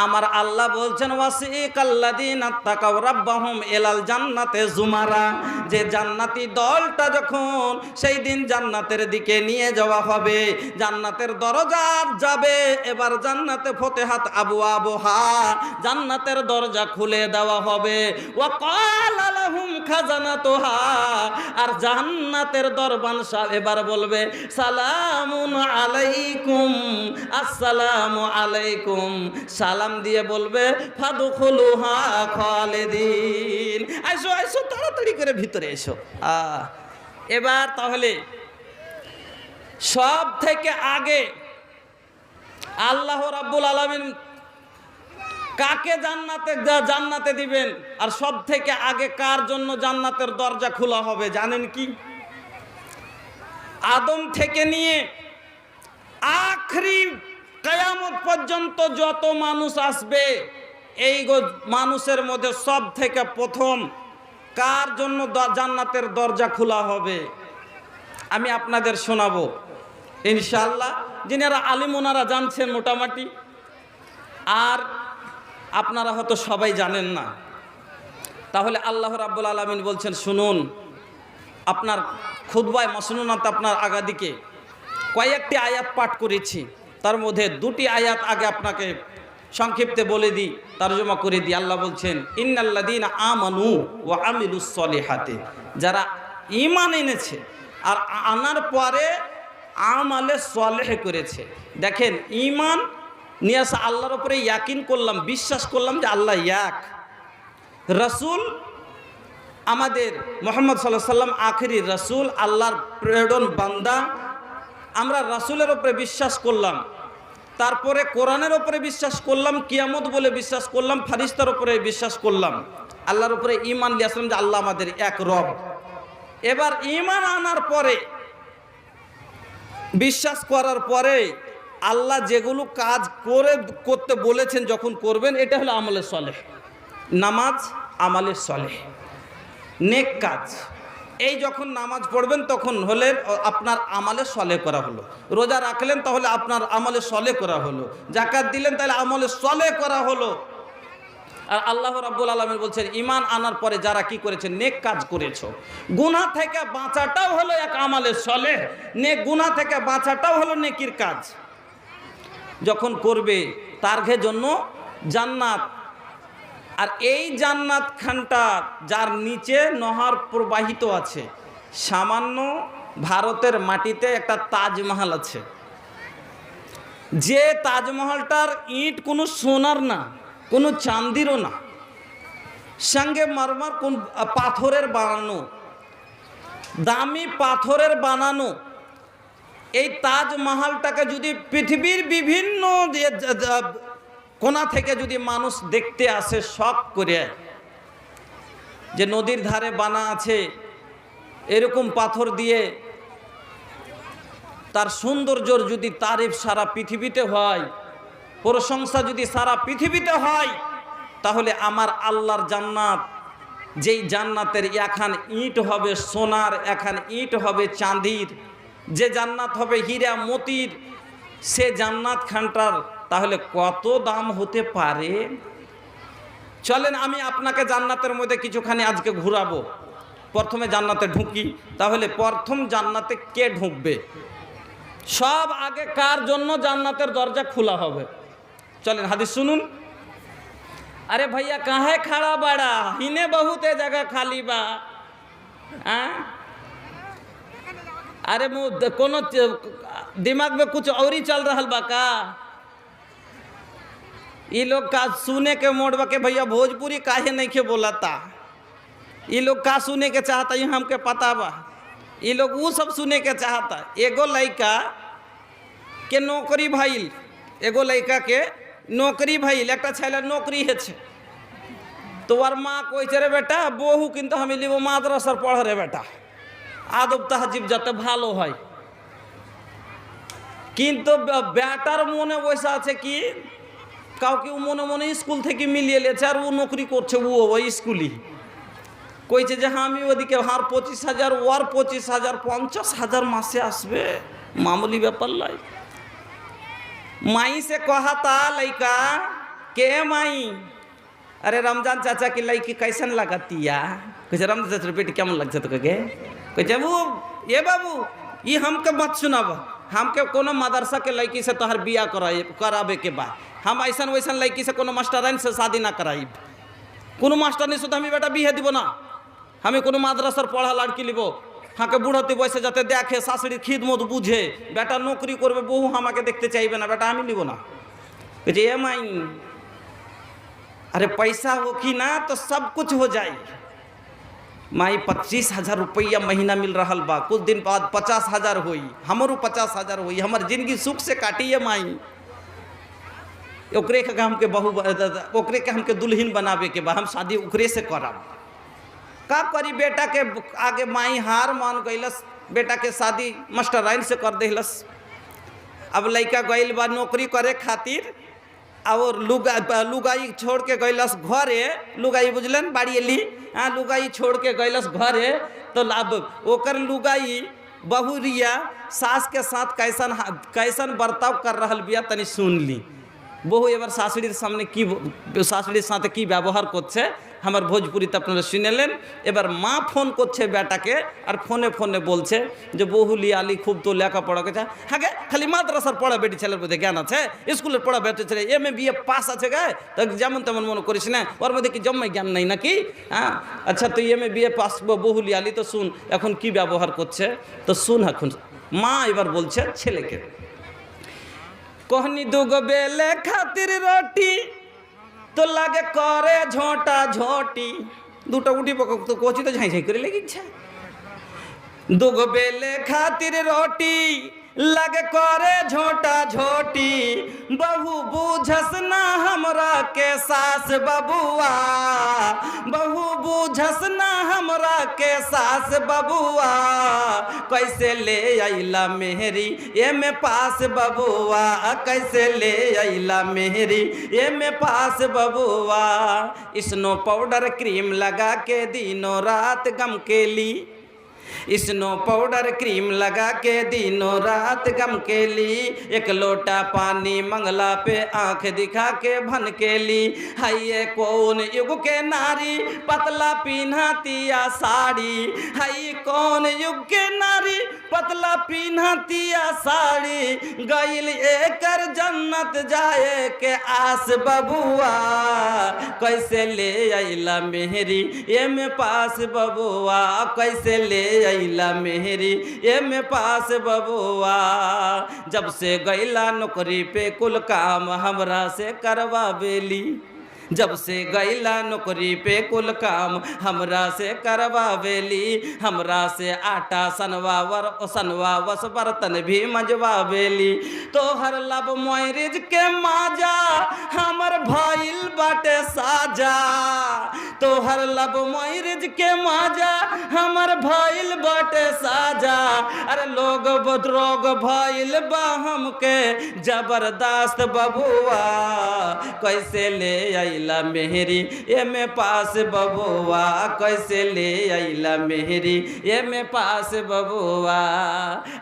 আমার আল্লাহ বলছেন ওয়াসিকাল্লাযীনা তাকাও রাব্বাহুম ইলাল জান্নাতে জুমারা, যে জান্নাতি দলটা যখন সেই দিন জান্নাতের দিকে নিয়ে যাওয়া হবে, জান্নাতের দরজা যাবে, এবার জান্নাতে ফতেহাত আবওয়াবুহা, জান্নাতের দরজা খুলে দেওয়া হবে। ওয়া ক্বালা লাহুম খাজানাতুহা, আর জান্নাতের দরবান সাহেব এবার বলবে সালামুন আলাইকুম, আসসালামু আলাইকুম, সালাম দিয়ে বলবে ফাদখুলুহা খালিদিন, আইসো আইসো, তাড়াতাড়ি করে ভিতরে এসো। এবার তাহলে সব থেকে আগে আল্লাহ রাব্বুল আলামিন কাকে জান্নাতে দিবেন, আর সব থেকে আগে কার জন্য জান্নাতের দরজা খোলা হবে জানেন কি? আদম থেকে নিয়ে আখরি কিয়ামত পর্যন্ত যত মানুষ আসবে, এই মানুষের মধ্যে সব থেকে প্রথম কার জন্য জান্নাতের দরজা খোলা হবে আমি আপনাদের শোনাবো ইনশাআল্লাহ। যিনারা আলিম ওনারা জানছেন মোটামুটি, আর আপনারা হয়তো সবাই জানেন না। তাহলে আল্লাহ রাব্বুল আলামিন বলছেন শুনুন, আপনার খুতবায় মাসনুনাত আপনার আগাদিকে কয়েকটি আয়াত পাঠ করেছি, তার মধ্যে দুটি আয়াত আগে আপনাকে সংক্ষিপ্তে বলে দিই, তরজমা করে দিই। আল্লাহ বলছেন ইন্নাল্লাযীনা আমানু ওয়া আমিলুস সলিহাতি, যারা ঈমান এনেছে আর আনার পরে আমালে সলেহ করেছে। দেখেন, ঈমান নিয়ে আসা, আল্লাহর উপরে ইয়াকিন করলাম, বিশ্বাস করলাম যে আল্লাহ এক, রাসূল আমাদের মুহাম্মদ সাল্লাল্লাহু আলাইহি সাল্লাম আখেরি রাসূল, আল্লাহর প্রেরণ বান্দা, আমরা রাসূলের উপরে বিশ্বাস করলাম। তারপরে কোরআনের উপরে বিশ্বাস করলাম, কিয়ামত বলে বিশ্বাস করলাম, ফেরেশতার উপরে বিশ্বাস করলাম, আল্লাহর উপরে ঈমান নিয়ে আসলাম যে আল্লাহ আমাদের এক রব। এবার ঈমান আনার পরে, বিশ্বাস করার পরে আল্লাহ যেগুলো কাজ করতে বলেছেন যখন করবেন, এটা হলো আমলে সলেহ। নামাজ আমলে সলেহ, নেক কাজ। এই যখন নামাজ পড়বেন তখন হলে আপনার আমলে সলেহ করা হলো। রোজা রাখলেন তাহলে আপনার আমলে সলেহ করা হলো। যাকাত দিলেন তাহলে আমলে সলেহ করা হলো। আর আল্লাহ রাব্বুল আলামিন বলছেন, ঈমান আনার পরে যারা কি করেছে, নেক কাজ করেছো। গুনাহ থেকে বাঁচাটাও হলো এক আমলে সলেহ, নেক গুনাহ থেকে বাঁচাটাও হলো নেকির কাজ। যখন করবে তার জন্য জান্নাত। আর এই জান্নাত খানটা যার নিচে নহর প্রবাহিত আছে, সামান্য ভারতের মাটিতে একটা তাজমহল আছে, যে তাজমহলটার ইট কোনো সোনার না, কোনো চাঁদিরও না, সঙ্গে মারমার কোন পাথরের বানানো, দামি পাথরের বানানো। এই তাজমহলটাকে যদি পৃথিবীর বিভিন্ন কোণা থেকে যদি মানুষ দেখতে আসে শখ করে, যে নদীর ধারে বানা আছে এরকম পাথর দিয়ে, তার সৌন্দর্যর যদি তারিফ সারা পৃথিবীতে হয়, প্রশংসা যদি সারা পৃথিবীতে হয়, তাহলে আমার আল্লাহর জান্নাত, যেই জান্নাতের এখান ইট হবে সোনার, এখান ইট হবে চাঁদির, যে জান্নাত হবে হীরা মতির, সে জান্নাত খানটার তাহলে কত দাম হতে পারে। চলেন আমি আপনাকে জান্নাতের মধ্যে কিছুখানি আজকে ঘুরাবো। প্রথমে জান্নাতে ঢুকি, তাহলে প্রথম জান্নাতে কে ঢুকবে, সব আগে কার জন্য জান্নাতের দরজা খোলা হবে। চলেন হাদিস শুনুন। अरे भैया काहे खड़ा बड़ा, हिने बहुत जगह खाली बा। अरे कोनो दिमाग में कुछ और ही चल रहा बा का? ये लोग का सुने के मोड़ बा के भैया भोजपुरी काहे नहीं के बोलता, ये लोग का सुने के चाहता, ये हमके पता बा। ये लोग वो सब सुने के चाहता। एगो लड़का के नौकरी भइल, एगो लड़का के नौकरी भइल, एक छैला नौकरी है, तो और माँ कहे रे बेटा बहु किन्तु हमें लिबो माद्रासार पढ़ रे बेटा, आदब तहजीब जाते भालो है। किन्तु बेटार मने वैसा आछे कि काउके मने मने स्कूल थेके मिलिए लेछे और वो नौकरी करछे, वो ओई स्कूली कइছে যে আমি ওদিকে হার 25,000 ওর 25,000 50,000 मासे आसबे, मामूली ব্যাপার লাই। माई से कहता लड़का के माई, अरे रमजान चाचा की लड़की कैसन लगती है? कहे रमजान चाचा बेटी केमन लगता तो कहे वो ये बाबू ये हमके मत सुनाब, हमके कोनो मदरसा के लड़की से तोहर बिया कराबे के बाद हम ऐसा वैसा लड़की से कोनो मास्टराइन से शादी ना कराइब, कोनो मास्टरनी से तो हमें बेटा बिहे দিব ना, हमें कोनो माद्रासार पढ़ा लड़की लिबो। हाँ के बुढ़ती बयसे जाते देखे शाশুড়ির খিদমত बुझे, बेटा नौकरी करबे बहु हमाके देखते चाइबे ना, बेटा हमें लिब ना। कहे ए माई अरे पैसा हो कि ना तो सब कुछ हो जाए। माई 25,000 रुपया महीना मिल रहा बा, कुछ दिन बाद 50,000 होई, हमरो 50,000 होई, हमार जिंदगी सुख से काटिए माई। ओकरे के हमके बहु ओकरे के हमके दुल्हन बनावे के बा, हम शादी ओकरे से करब। का करी बेटा के आगे माई हार मान गईलस, बेटा के शादी मास्टराइन से कर दिलस। अब लड़का गईल बा नौकरी करे खातिर, और लुगाई छोड़ के गईलस घरे, लुगाई बुझलन बाड़ी एली, हाँ लुगाई छोड़ के गईलस घरे, तो अब ओकर लुगाई बहुरिया सास के साथ कैसन बर्ताव कर रहा बिया तनी सुन ली। बहु एबार शाশুড়ির सामने की शाশুড়ির साथे की व्यवहार करছে हमार भोजपुरीते আপনারা শুনেলেন। এবার মা ফোন করছে বেটাকে, আর ফোনে ফোনে বলছে যে বহু লিয়ালি খুব তো লেখাপড়া করছে, হ্যাঁ খালি মাদ্রাসার পড়া বেটি ছেলের মধ্যে জ্ঞান আছে, স্কুলের পড়া বেটি ছেলে এম এ বিএ পাস আছে গে, তো যেমন তেমন মনে করিস না, ওর মধ্যে কি জন্মাই জ্ঞান নাই নাকি? হ্যাঁ আচ্ছা তুই এম এ বিএ পাস বহু লিয়ালি, তো শুন এখন কি ব্যবহার করছে, তো শুন এখন মা এবার বলছে ছেলেকে, कहनी दुगो बेले खातिर रोटी तो लागे करे झोटा झोटी, दूटा उठी तो कोची तो झाई झाई करे लगी इच्छा। दुगो बेले खातिर रोटी लग करे झोटा झोटी बहू बूझस ना हमरा के सास बबुआ, बहू बूझस ना हमरा के सास बबुआ, कैसे ले अइला मेहरी ये में पास बबुआ, कैसे ले अइला मेहरी ये में पास बबुआ। स्नो पाउडर क्रीम लगा के दिनों रात गम के ली, स्नो पाउडर क्रीम लगा के दिनों रात गम के ली, एक लोटा पानी मंगला पे आंख दिखा के भन के ली। हाय ये कौन युग के नारी पतला पिन्हतिया साड़ी, हाय कौन युग के नारी पतला पिन्हतिया साड़ी, गइल एकर जन्नत जाए के आस बबुआ, कैसे ले अइला मेहरी ये में पास बबुआ, कैसे ले अइला मेहरी ये में पास बबुआ। जब से गइला नौकरी पे कुल काम हमरा से करवा बेली, जब से गइला नौकरी पे कुल काम हमरा से करवावेली, हमरा से आटा सनवावस बर्तन भी मजवावेली। तोहर लब मैरिज के माजा हमर भइल बाटे साजा, तोहर लब मैरिज के माजा हमर भइल बाटे साजा। अरे लोग बदरोग भइल बा हमके जबरदस्त बबुआ, कैसे ले अइला मेहरी ये में पास बबुआ, कैसे ले अइला मेहरी ये में पास बबुआ।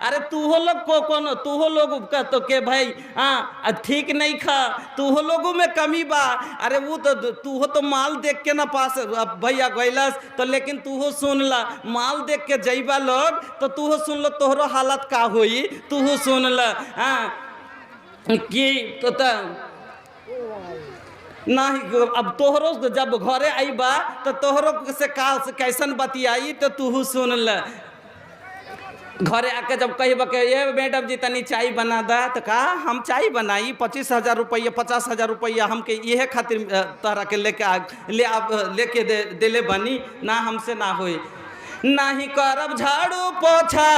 अरे तू हो लोग को कौन, तू हो लोग का तो के भाई हाँ ठीक नहीं खा, तू हो लोगों में कमी बा। अरे वो तो तू हो तो माल देख के ना पास भैया गइलस तो, लेकिन तू हो सुन ला माल देख के जइबा लोग तो तू हो सुन लो तोहरो हालत का होई, तू हो सुन ला हाँ कि तो नहीं। अब तोहरो जब घरे आईबा तो तोहरो से कैसन बतियाई तो तू सुन ल। घरे आके जब कहिबा के ये मैडम जी तनी चाय बना दा तो का हम चाय बनाई 25,000 रुपया 50,000 रुपया हमके इहे खातिर तोहरा के लेके देले बनी ना, हमसे ना होई। नाही करब झाड़ू पोछा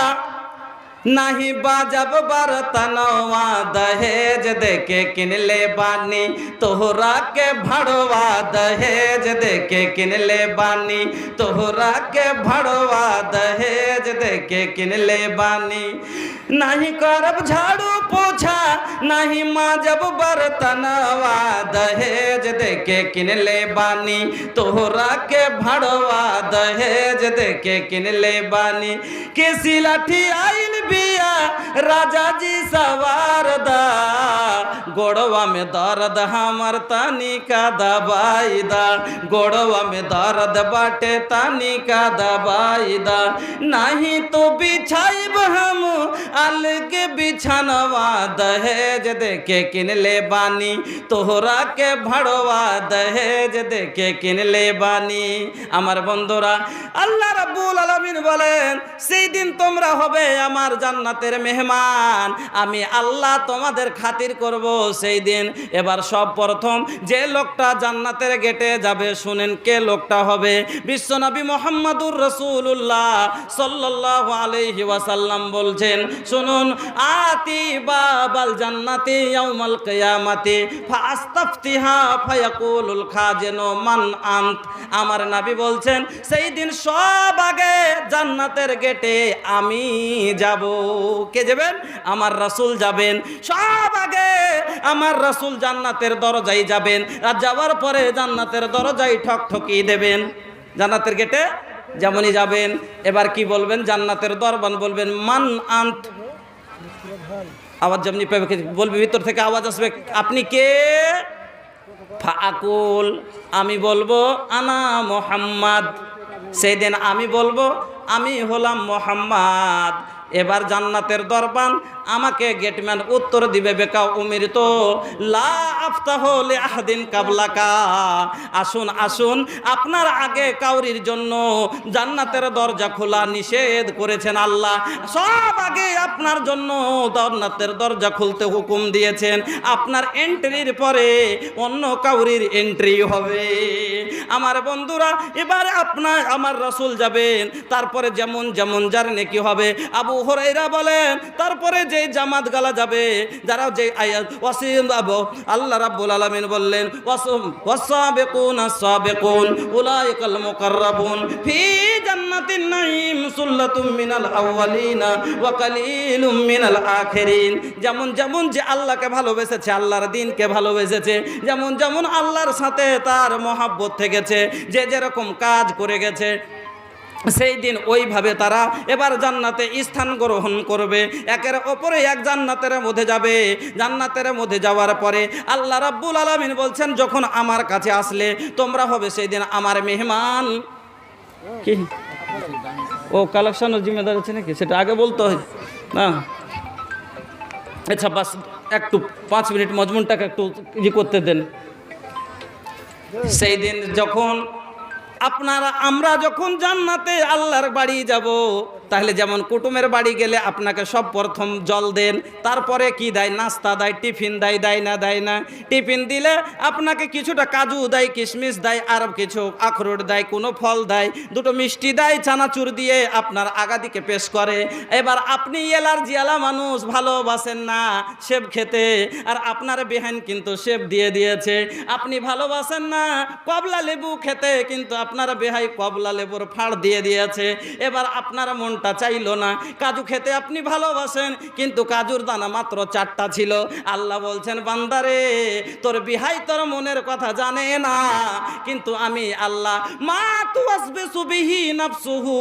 नहीं बाजब बर्तनवा, दहेज देके किनले बानी तोहरा के भड़वा, दहेज देके किनले बानी तोहरा के भड़वा, दहेज देके किनले बानी। नहीं करब झाड़ू पोछा नहीं माजब बर्तनवा, दहेज देके किनले बानी तोहरा के भड़वा, दहेज देके किनले बानी। किसी लाठी आइल बिया राजा जी सवार दा, गोड़वा में दर्द हमर तनी का दबाई दा, गोड़वा में दर्द बाटे तनी का दबाई दा। नहीं तो बिछाइब हम अलग बिछनवा, दहेज देके किनले बानी तोहरा के भड़वा, दहेज देके किनले बानी। আমার বন্ধুরা আল্লাহ রাব্বুল আলামিন বলেন সেই দিন তোমরা হবে আমার জান্নাতের মেহমান, আমি আল্লাহ তোমাদের খাতির করব সেই দিন। এবার সব প্রথম যে লোকটা জান্নাতের গেটে যাবে শুনেন কে লোকটা হবে। বিশ্বনবী মুহাম্মদুর রাসূলুল্লাহ সাল্লাল্লাহু আলাইহি ওয়াসাল্লাম বলছেন শুনুন, আতি বাবাল জান্নাতি ইয়াউমাল কিয়ামাতি ফাস্তাফতিহা ফায়াকুলুল খাজিনু মান আন্ত। আমার নবী বলছেন সেই দিন সব আগে জান্নাতের গেটে আমি যাব। কে যাবেন? আমার রাসূল যাবেন। সব আগে আমার রাসূল জান্নাতের দরজায় যাবেন, আর যাওয়ার পরে জান্নাতের দরজায় ঠকঠকি দেবেন। জান্নাতের গেটে যেমনই যাবেন এবার কি বলবেন? জান্নাতের দরবান বলবেন মান আন্ত। আওয়াজ যেমনি বলবে ভিতর থেকে আওয়াজ আসবে আপনি কে? ফাকুল আমি বলবো আনা মুহাম্মদ। সেদিন আমি বলবো আমি হলাম মুহাম্মদ। এবার জান্নাতের দরবান আমাকে গেটম্যান উত্তর দিবে বেকা উমিরত লা আফতাহু লি আহাদিন কাবলাকা। আসুন আসুন, আপনার আগে কাউরির জন্য জান্নাতের দরজা খোলা নিষেধ করেছেন আল্লাহ। সব আগে আপনার জন্য জান্নাতের দরজা খুলতে হুকুম দিয়েছেন। আপনার এন্ট্রির পরে অন্য কাউরির এন্ট্রি হবে। আমার বন্ধুরা, এবারে আমার রাসূল যাবেন, তারপরে যেমন যেমন যার নেকি হবে। আবু হুরায়রা বলেন তারপরে যে জামাত গালা যাবে, যারা যে আয়াত ওয়াসিম আল্লাহ রাব্বুল আলামিন বললেন ওয়াসাবিকুনা সাবিকুন উলাইকাল মুকাররাবুন ফি জান্নাতিন নাঈম সুল্লাতুম মিনাল আউয়ালিনা ওয়া কালিলুম মিনাল আখিরিন। যেমন যেমন যে আল্লাহকে ভালোবেসেছে, আল্লাহর দ্বীনকে ভালোবেসেছে, যেমন যেমন আল্লাহর সাথে তার মহব্বত থেকেছে, যে যেরকম কাজ করে গেছে, সেই দিন ওইভাবে তারা এবার জান্নাতে স্থান গ্রহণ করবে, একের অপরে এক জান্নাতের মধ্যে যাবে। জান্নাতের মধ্যে যাওয়ার পরে আল্লাহ রাব্বুল আলামিন বলছেন, যখন আমার কাছে আসলে তোমরা হবে সেই দিন আমার মেহমান। কি ও কালেকশনের জিম্মেদার আছে নাকি, সেটা আগে বলতে হয় না? আচ্ছা বাস একটু 5 মিনিট মজমুনটাকে একটু করতে দেন। সেই দিন যখন আমরা যখন জান্নাতে আল্লাহর বাড়ি যাব, তাহলে যেমন কুটুমের বাড়ি গেলে আপনাকে সব প্রথম জল দেন, তারপরে কি দেয়, নাস্তা দেয়, টিফিন দেয়, দেয় না? টিফিন দিলে আপনাকে কিছুটা কাজু দেয়, কিশমিশ দেয়, আর কিছু আখরোট দেয়, কোনো ফল দেয়, দুটো মিষ্টি দেয়, চানাচুর দিয়ে আপনার আগাদিকে পেশ করে। এবার আপনি এলার্জিওয়ালা মানুষ, ভালোবাসেন না সেব খেতে, আর আপনার বেহেন কিন্তু সেব দিয়ে দিয়েছে। আপনি ভালোবাসেন না কমলা লেবু খেতে, কিন্তু আপনার বেহাই কমলা লেবুর ফাড় দিয়ে দিয়েছে। এবার আপনার মনটা চাইলো না। কাজু খেতে আপনি ভালোবাসেন, কিন্তু কাজুর দানা মাত্র 4টা ছিল। আল্লাহ বলছেন, বান্দারে তোর বিহাই তোর মনের কথা জানে না, কিন্তু আমি আল্লাহ মা তুওয়াসবিসু বিহি নাফসুহু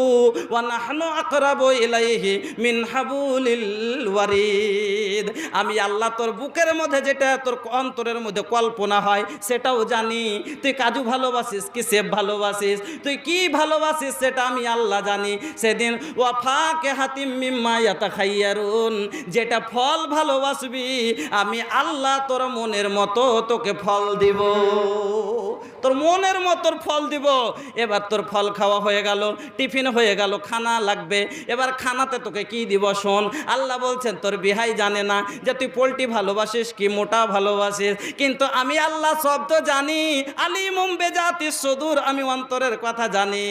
ওয়া নাহনু আকরাবু ইলাইহি মিন হাবুলিল ওয়ারিদ। আমি আল্লাহ তোর বুকের মধ্যে যেটা তোর অন্তরের মধ্যে কল্পনা হয় সেটাও জানি। তুই কাজু ভালোবাসিস কি সেব ভালোবাসিস, তুই কি ভালোবাসিস সেটা আমি আল্লাহ জানি। সেদিন ওয়াফাকিহাতিম মিম্মা ইয়াতাখাইয়ারুন, যেটা ফল ভালোবাসবি আমি আল্লাহ তোর মনের মতো তোকে ফল দিব, তোর মনের মতো ফল দিব। এবার তোর ফল খাওয়া হয়ে গেল, টিফিন হয়ে গেল, খানা লাগবে। এবার খানাতে তোকে কি দিব শোন। আল্লাহ বলছেন তোর বিহাই জানে না যে তুই পোলট্রি ভালোবাসিস কি মোটা ভালোবাসিস, কিন্তু আমি আল্লাহ সব তো জানি। আলিমুম বিজাতিস সুদূর, আমি অন্তরের কথা জানি।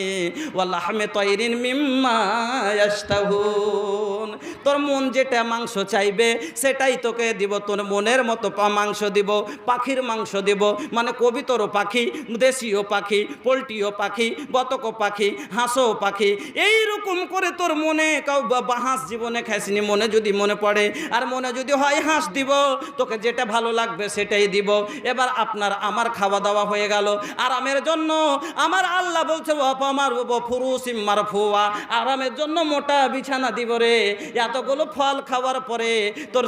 ওয়ালাহমে তায়রিন মিম্মা ইয়াশতাহুন, তোর মন যেটা মাংস চাইবে সেটাই তোকে দিব। তোর মনের মতো মাংস দিব, পাখির মাংস দিব, মানে কবিতরও পাখি, দেশীয় পাখি, পোলট্রিও পাখি, বতকও পাখি, হাঁসও পাখি। এইরকম করে তোর মনে হাঁস জীবনে খাইসনি, মনে যদি মনে পড়ে আর মনে যদি হয় হাঁস দিব, তোকে যেটা ভালো লাগবে সেটাই দিব। এবার আমার খাওয়া দাওয়া হয়ে গেল। আরামের জন্য আমার আল্লাহ বলছে আমার ফুরুসিম মারফুয়া, আরামের জন্য মোটা বিছানা দিব রে। এতগুলো ফল খাওয়ার পরে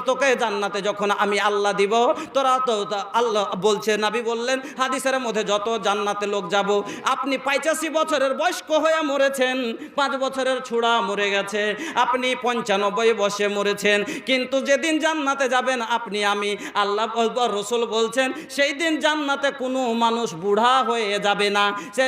তোকে জান্নাতে যখন আমি আল্লাহ দিব, তোরা তো আল্লাহ বলছে, নবী বললেন হাদিসের মধ্যে, যত জান্নাতে লোক যাব, আপনি 85 বছরের বয়স্ক হয়ে মরেছেন, 5 বছরের ছুড়া মরে গেছে, আপনি 95 বয়সে মরেছেন, কিন্তু যেদিন জান্নাতে যাবেন আপনি আমি আল্লাহ রসুল বলছেন সেই দিন জান্নাতে কোনো মানুষ বুড়া হয়ে যাবে না। সে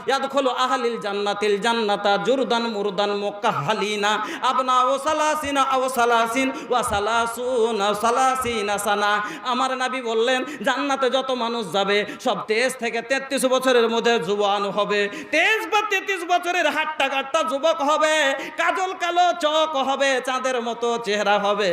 ইয়াদখুলু আহলিল জান্নাতিল জান্নাতা জুরদান মুরদান মুকাহহালিনা আবনা ও সালাসিনা আও সালাসিন ওয়া সালাসুনা সালাসিনা সানা। আমার নবী বললেন জান্নাতে যত মানুষ যাবে সব 23 থেকে 33 বছরের মধ্যে জুয়ান হবে, 23 বা 33 বছরের হাট্টা কাট্টা যুবক হবে, কাজল কালো চোখ হবে, চাঁদের মতো চেহারা হবে,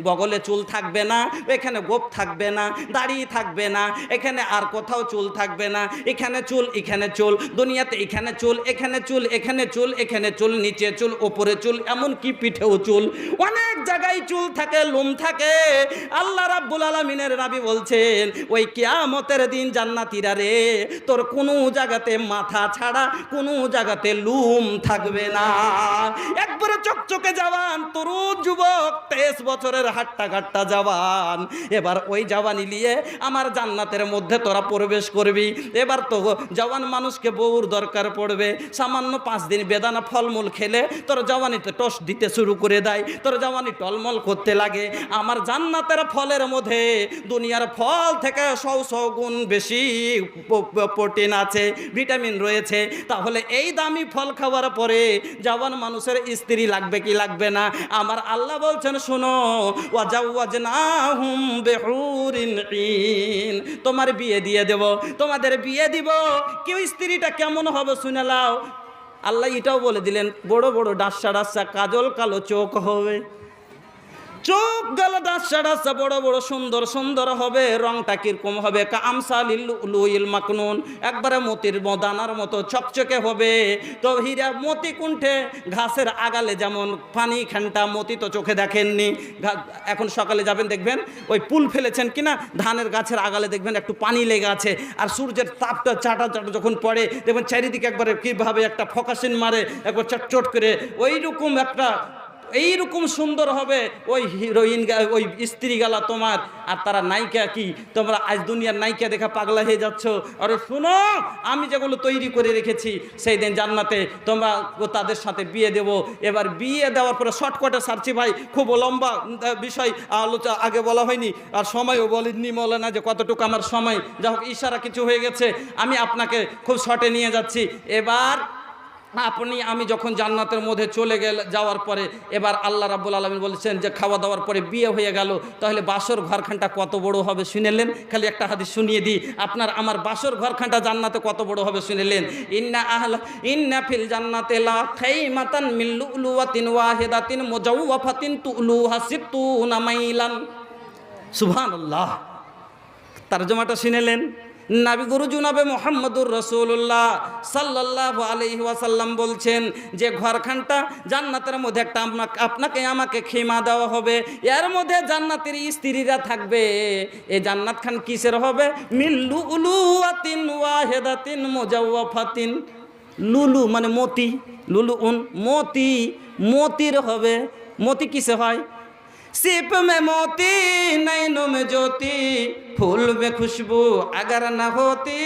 বগলে চুল থাকবে না, এখানে গোপ থাকবে না, দাড়ি থাকবে না, এখানে আর কোথাও চুল থাকবে না, এখানে চুল এখানে চুল, দুনিয়াতে এখানে চুল এখানে চুল এখানে চুল এখানে চুল, নিচে চুল ওপরে চুল, এমন কি পিঠেও চুল, অনেক জায়গায় চুল থাকে, লোম থাকে। আল্লাহ রাব্বুল আলামিনের নবী বলছেন ওই কিয়ামতের দিন জান্নাতীরা রে, তোর কোনো জায়গাতে মাথা ছাড়া কোনো জায়গাতে লুম থাকবে না, একবারে চকচকে জওয়ান তরুণ যুবক, 23 বছরের হাট্টা ঘাট্টা জওয়ান। এবার ওই জওয়ানি নিয়ে আমার জান্নাতের মধ্যে তোরা প্রবেশ করবি। এবার তো জওয়ান মানুষকে বউর দরকার পড়বে, সামান্য 5 দিন বেদানা ফলমূল খেলে তোর জওয়ানিতে টস দিতে শুরু করে দেয়, তোর জওয়ানি টলমল করতে লাগে। আমার জান্নাতের ফলের মধ্যে দুনিয়ার ফল থেকে 100 গুণ বেশি প্রোটিন আছে, ভিটামিন রয়েছে। তাহলে এই দামি ফল খাওয়ার পরে জওয়ান মানুষের স্ত্রী লাগবে কি লাগবে না? আমার আল্লাহ বলছেন শোনো, ওয়াজাওয়াজনাহুম বিহুরিন ঈন, তোমার বিয়ে দিয়ে দেব, তোমাদের বিয়ে দিব। কেউ স্ত্রীটা কেমন হবে শুনে নাও। আল্লাহ এটাও বলে দিলেন বড় বড় ডাসা ডাসা কাজল কালো চোখ হবে, চোখ গেল ডাসা ডাসা বড় বড় সুন্দর সুন্দর হবে। রংটা কিরকম হবে? কামসালিল লুইল মাকনুন, একবারে মতির দানার মতো চকচকে হবে। তো হীরা মতি কুণ্ঠে ঘাসের আগালে যেমন পানি খানটা, মতি তো চোখে দেখেননি, এখন সকালে যাবেন দেখবেন ওই পুল ফেলেছেন কিনা ধানের গাছের আগালে দেখবেন একটু পানি লেগে আছে, আর সূর্যের তাপটা চাটা চাটা যখন পড়ে দেখবেন চারিদিকে একবারে কীভাবে একটা ফোকাসিন মারে, একবার চটচট করে ওই রকম একটা এইরকম সুন্দর হবে ওই হিরোইন, ওই স্ত্রী গালা তোমার। আর তারা নায়িকা কি, তোমরা আজ দুনিয়ার নায়িকা দেখা পাগলা হয়ে যাচ্ছ। আরে শুনো, আমি যেগুলো তৈরি করে রেখেছি সেই দিন জান্নাতে তোমরা তাদের সাথে বিয়ে দেব। এবার বিয়ে দেওয়ার পরে শর্টকাটে সারছি ভাই, খুব লম্বা বিষয় আলোচনা আগে বলা হয়নি, আর সময়ও বলেননি মৌলানা যে কতটুকু আমার সময়। যা হোক ইশারা কিছু হয়ে গেছে, আমি আপনাকে খুব শর্টে নিয়ে যাচ্ছি। এবার আমি যখন জান্নাতের মধ্যে চলে যাওয়ার পরে এবার আল্লাহ রাব্বুল আলামিন বলেছেন যে খাওয়া দাওয়ার পরে বিয়ে হয়ে গেল, তাহলে বাসর ঘরখানটা কত বড় হবে শুনেলেন? খালি একটা হাদিস শুনিয়ে দিই, আপনার আমার বাসর ঘরখানটা জান্নাতে কত বড় হবে শুনেলেন? ইন্না ফিল জান্নাতি লা খাইমাতান মিন লুলুওয়াতিন ওয়াহিদাতিন মুজাওওয়াফাতিন তুলুহা সিত্তুনা মাইলান। সুবহানাল্লাহ। তরজমাটা শুনেলেন? নবী গুরু জনাবে মুহাম্মদুর রাসূলুল্লাহ সাল্লাল্লাহু আলাইহি ওয়াসাল্লাম বলছেন যে ঘরখানটা জান্নাতের মধ্যে একটা আপনাকে আমাকে খেমা দেওয়া হবে, এর মধ্যে জান্নাতের স্ত্রীরা থাকবে। এই জান্নাত খান কিসের হবে? মিন লুলুওয়াতিন ওয়াহিদাতিন মুজাওওয়াফাতিন। লুলু মানে মতি, লুলুউন মতি, মতির হবে। মতি কিসে হয়? सिप में मोती नैनों में ज्योति फूल में खुशबू अगर न होती।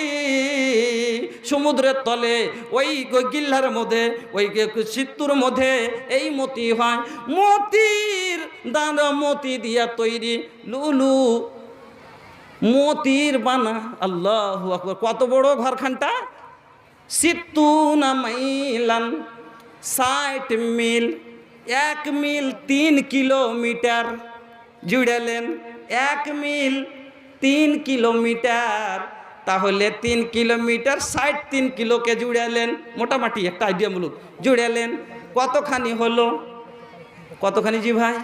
সমুদ্রের তলে ওই গিল্লার মধ্যে ওই সিত্তুর মধ্যে এই মতি হয়, মতির দানা মতি দিয়া তৈরি লুলু, মতির বানা। আল্লাহু আকবার। কত বড় ঘরখানটা? সিত্তুনা মাইলান, 60 মিল। 1 মিল 3 কিলোমিটার জুড়েলেন, 1 মিল 3 কিলোমিটার। তাহলে 3 কিলোমিটার 3 কিলোকে জুড়েলেন, মোটামুটি একটা আইডিয়া মূলক জুড়েলেন। কতখানি হলো? কতখানি জি ভাই?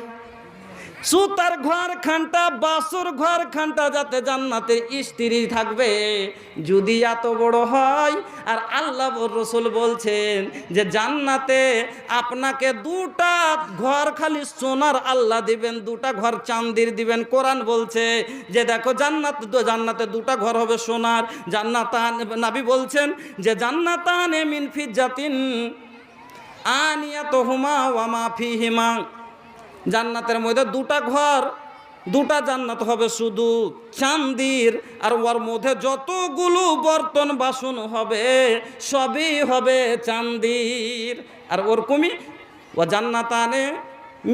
সুতার ঘর খানটা, বাসর ঘর খানটা যাতে জান্নাতের স্ত্রী থাকবে, যদি এত বড় হয়। আর আল্লাহ রাসূল বলছেন যে জান্নাতে আপনাকে 2টা ঘর খালি সোনার আল্লাহ দিবেন, 2টা ঘর চাঁদির দিবেন। কোরআন বলছে যে দেখো জান্নাতে 2টা ঘর হবে সোনার। জান্নাতান, নবী বলছেন যে জান্নাতানে মিন ফিজ্জাতিন আনিয়াতুহুমা ওয়া মা ফিহিমা। জান্নাতের মধ্যে 2টা ঘর, 2টা জান্নাত হবে শুধু চাঁদির, আর ওর মধ্যে যতগুলো বর্তন বাসন হবে সবই হবে চাঁদির। আর ওরকমই ও জান্নাতানে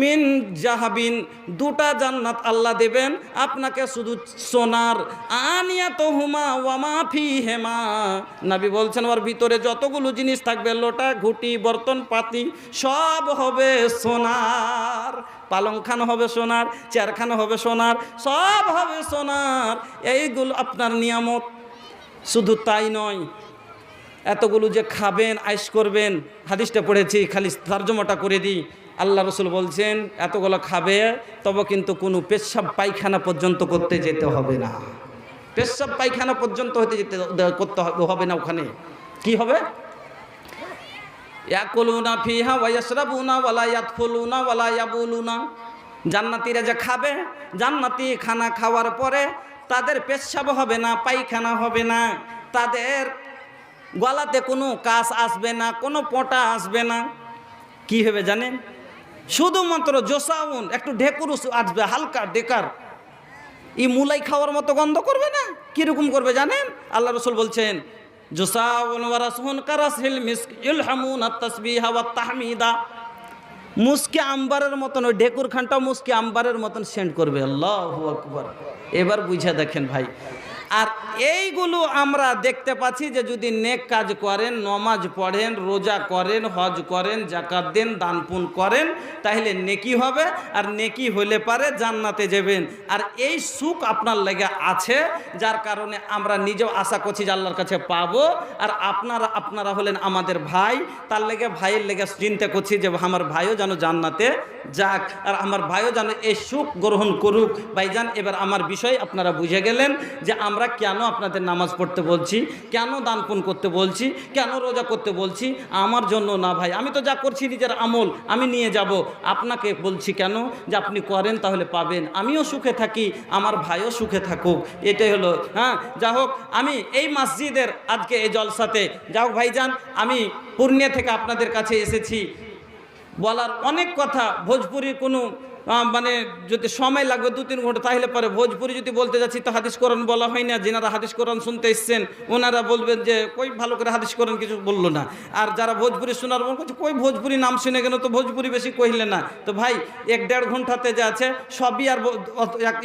মিন জাহাবিন, 2টা জান্নাত আল্লাহ দেবেন আপনাকে শুধু সোনার। আনিয়াতুহুমা ওয়া মা ফিহিমা, নবী বলছেন ওর ভিতরে যতগুলো জিনিস থাকবে, লোটা ঘুটি বর্তন পাতি সব হবে সোনার। পালংখান হবে সোনার, চেয়ারখান হবে সোনার, সব হবে সোনার। এইগুলো আপনার নিয়ামত। শুধু তাই নয়, এতগুলো যে খাবেন আইশ করবেন, হাদিসটা পড়েছি খালি তরজমাটা করে দিই। আল্লাহ রাসূল বলছেন এতগুলো খাবে তবে কিন্তু কোনো পেশাব পায়খানা পর্যন্ত করতে যেতে হবে না। পেশাব পায়খানা পর্যন্ত করতে হবে না। ওখানে কি হবে? ইয়াকুলুনা ফিহা ওয়া ইয়াশরাবুনা ওয়া লা ইয়াদখুলুনা ওয়া লা ইয়াবুলুনা। জান্নাতীরা যে খাবে, জান্নাতি খানা খাওয়ার পরে তাদের পেশাব হবে না, পায়খানা হবে না, তাদের গলাতে কোনো কাশ আসবে না, কোনো পোঁটা আসবে না। কি হবে জানেন? শুধুমাত্র জোসাউন, একটু ঢেকুর আসবে, হালকা ডেকার। মুলাই খাওয়ার মতো গন্ধ করবে না। কীরকম করবে জানেন? আল্লাহ রাসূল বলছেন জোসাউন ওয়া রাসহুন কারাসিল মিসক ইলহামুন আত-তাসবিহা ওয়াত তাহমিদা। মুসকে আম্বারের মতন, ওই ঢেকুর খানটা মুসকে আম্বারের মতন সেন্ড করবে। আল্লাহু আকবার। এবার বুঝে দেখেন ভাই, আর এইগুলো আমরা দেখতে পাচ্ছি যে যদি নেক কাজ করেন, নমাজ পড়েন, রোজা করেন, হজ করেন, জাকাত দেন, দান পুণ্য করেন, তাহলে নেকি হবে, আর নেকি হলে পারে জান্নাতে যাবেন। আর এই সুখ আপনার লেগে আছে, যার কারণে আমরা নিজেও আশা করছি যে আল্লাহর কাছে পাবো। আর আপনারা হলেন আমাদের ভাই, তার লেগে ভাইয়ের লেগে চিন্তা করছি যে আমার ভাইও যেন জান্নাতে যাক, আর আমার ভাইও যেন এই সুখ গ্রহণ করুক। ভাইজান, এবার আমার বিষয় আপনারা বুঝে গেলেন যে আমরা কেন আপনাদের নামাজ পড়তে বলছি, কেন দান পুণ্য করতে বলছি, কেন রোজা করতে বলছি। আমার জন্য না ভাই, আমি তো যা করছি নিজের আমল আমি নিয়ে যাব। আপনাকে বলছি কেন, যে আপনি করেন তাহলে পাবেন, আমিও সুখে থাকি, আমার ভাইও সুখে থাকুক, এটাই হলো। হ্যাঁ, যা হোক, আমি এই মসজিদের আজকে এই জলসাতে, যা হোক ভাইজান, আমি পূর্ণিয়া থেকে আপনাদের কাছে এসেছি। বলার অনেক কথা, ভোজপুরির কোনো মানে যদি সময় লাগবে 2-3 ঘন্টা, তাহলে পরে ভোজপুরি যদি বলতে যাচ্ছি তো হাদিস কোরআন বলা হয় না। যিনারা হাদিস কোরআন শুনতে এসছেন ওনারা বলবেন যে কই ভালো করে হাদিস কোরআন কিছু বললো না। আর যারা ভোজপুরি শোনার মন করছে, কই ভোজপুরি নাম শুনে গেল তো ভোজপুরি বেশি কইলে না। তো ভাই 1-1.5 ঘন্টাতে যা আছে সবই আর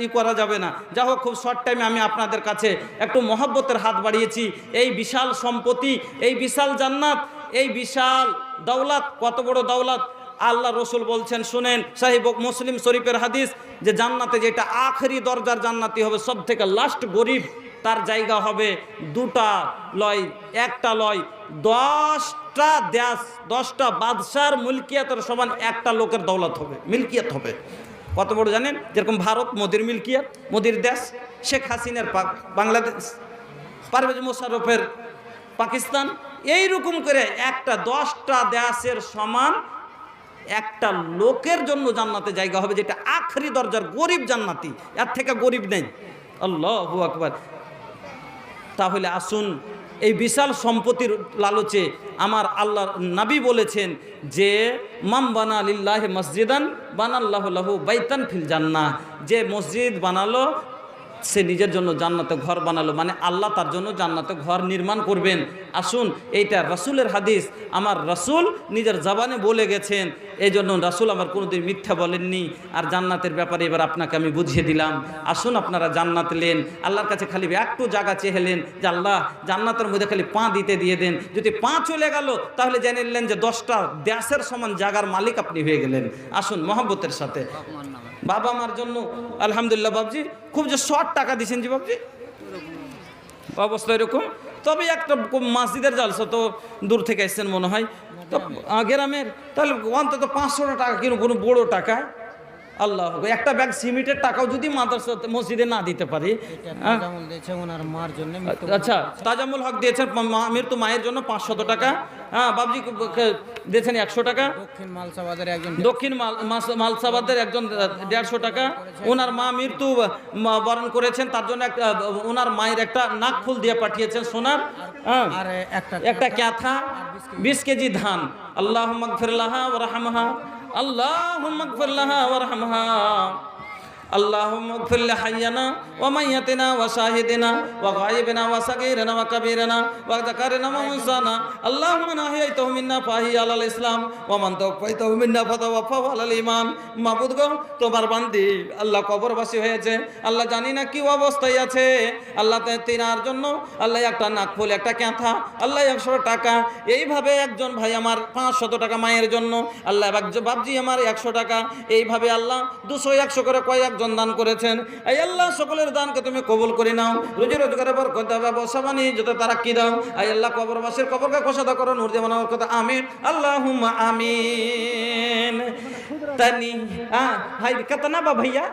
ই করা যাবে না। যা হোক, খুব শর্ট টাইমে আমি আপনাদের কাছে একটু মহব্বতের হাত বাড়িয়েছি। এই বিশাল সম্পত্তি, এই বিশাল জান্নাত, এই বিশাল দৌলত, কত বড় দৌলত আল্লাহ রসুল বলছেন, শুনেন, সহিহ মুসলিম শরীফের হাদিস, যে জান্নাতে যেটা আখেরি দরজার জান্নাতি হবে, সব থেকে লাস্ট গরিব, তার জায়গা হবে 2টা লয়, 1টা লয়, 10টা দেশ, 10টা বাদশার মিলকিয়াতের সমান একটা লোকের দৌলত হবে, মিলকিয়াত হবে। কত বড় জানেন? যেরকম ভারত মোদির মিলকিয়াত, মোদির দেশ, শেখ হাসিনার বাংলাদেশ, পারভেজ মোশাররফের পাকিস্তান, এইরকম করে একটা 10টা দেশের সমান একটা লোকের জন্য জান্নাতে জায়গা হবে, যেটা আখরি দরজার গরিব জান্নাতি, এর থেকে গরিব নেই। আল্লাহু আকবার। তাহলে আসুন, এই বিশাল সম্পত্তির লালচে আমার আল্লাহর নবী বলেছেন যে মাম বানা লিল্লাহি মসজিদান বানাল্লাহু লাহু বাইতান ফিল জান্নাহ, যে মসজিদ বানালো সে নিজের জন্য জান্নাতে ঘর বানালো, মানে আল্লাহ তার জন্য জান্নাতে ঘর নির্মাণ করবেন। আসুন, এইটা রাসূলের হাদিস, আমার রাসূল নিজের জবানে বলে গেছেন, এই জন্য রাসূল আমার কোনোদিন মিথ্যা বলেননি। আর জান্নাতের ব্যাপারে এবার আপনাকে আমি বুঝিয়ে দিলাম। আসুন, আপনারা জান্নাত লেন, আল্লাহর কাছে খালি একটু জায়গা চেহেলেন যে আল্লাহ জান্নাতের মধ্যে খালি পা দিতে দিয়ে দেন। যদি পা চলে গেল তাহলে জেনে নিলেন যে 10টা দেশের সমান জায়গার মালিক আপনি হয়ে গেলেন। আসুন মহব্বতের সাথে। বাবা মার জন্য আলহামদুলিল্লাহ বাবজি, খুব যে শর্ট টাকা দিয়েছেন জি বাবজি, অবস্থা এরকম। তবে একটা মসজিদের জালসা তো দূর থেকে এসছেন মনে হয়, তো গ্রামের, তাহলে অন্তত 500 টাকা কিনো, কোনো বড় টাকা। আল্লাহ, একটা ব্যাগ সিমেন্টের টাকাও যদি মাদ্রাসা মসজিদে না দিতে পারি। আচ্ছা, তাজামুল হক দিয়েছেন মৃত্যু মায়ের জন্য 500 টাকা। হ্যাঁ, বাবজি দিয়েছেন 100 টাকা। দক্ষিণ মালসাবাদের একজন 150 টাকা। ওনার মা মৃত্যু বরণ করেছেন, তার জন্য ওনার মায়ের একটা নাক ফুল দিয়ে পাঠিয়েছেন সোনার, একটা ক্যাথা, 20 কেজি ধান। আল্লাহুম্মা গফির লাহা ওয়া রাহমহা, আল্লাহুম্মা গফির লাহা ওয়া রাহমহা, আল্লাহুম্মা গফির লিহাইয়িনা ওয়া মাইয়াতিনা ওয়া শাহিদিনা ওয়া গায়িবিনা ওয়া সাগীরিনা ওয়া কাবীরিনা ওয়া যাকারিনা ওয়া উনসানা, আল্লাহুম্মা নাহিয়াতাহু মিন্না ফাহিয়া আলাল ইসলাম ওয়া মান তাওফাইতাহু মিন্না ফাতাওয়াফাহু আলাল ঈমান। মাবুদ গো, তোমার বান্দি আল্লাহ কবরবাসী হয়েছে, আল্লাহ জানি না কি অবস্থায় আছে, আল্লাহ তিনার জন্য আল্লাহ একটা নাকফুল, একটা ক্যাথা, আল্লাহ 100 টাকা, এইভাবে একজন ভাই আমার 500 টাকা মায়ের জন্য, আল্লাহ বাবজি আমার 100 টাকা, এইভাবে আল্লাহ 200-100 করে কয়েকজন দান করেছেন। এই আল্লাহ সকলের দানকে তুমি কবুল করে নাও, রুজি রোজগারের বরকত দাও, ব্যবসা বাণিজ্য যত তারাক্কি দাও। এই আল্লাহ কবরবাসীর কবরকে খোসাদা করো, নূর দিয়ে বানাও কথা, আমিন আল্লাহুম্মা আমিন। তানি হাই কিतना बा भैया?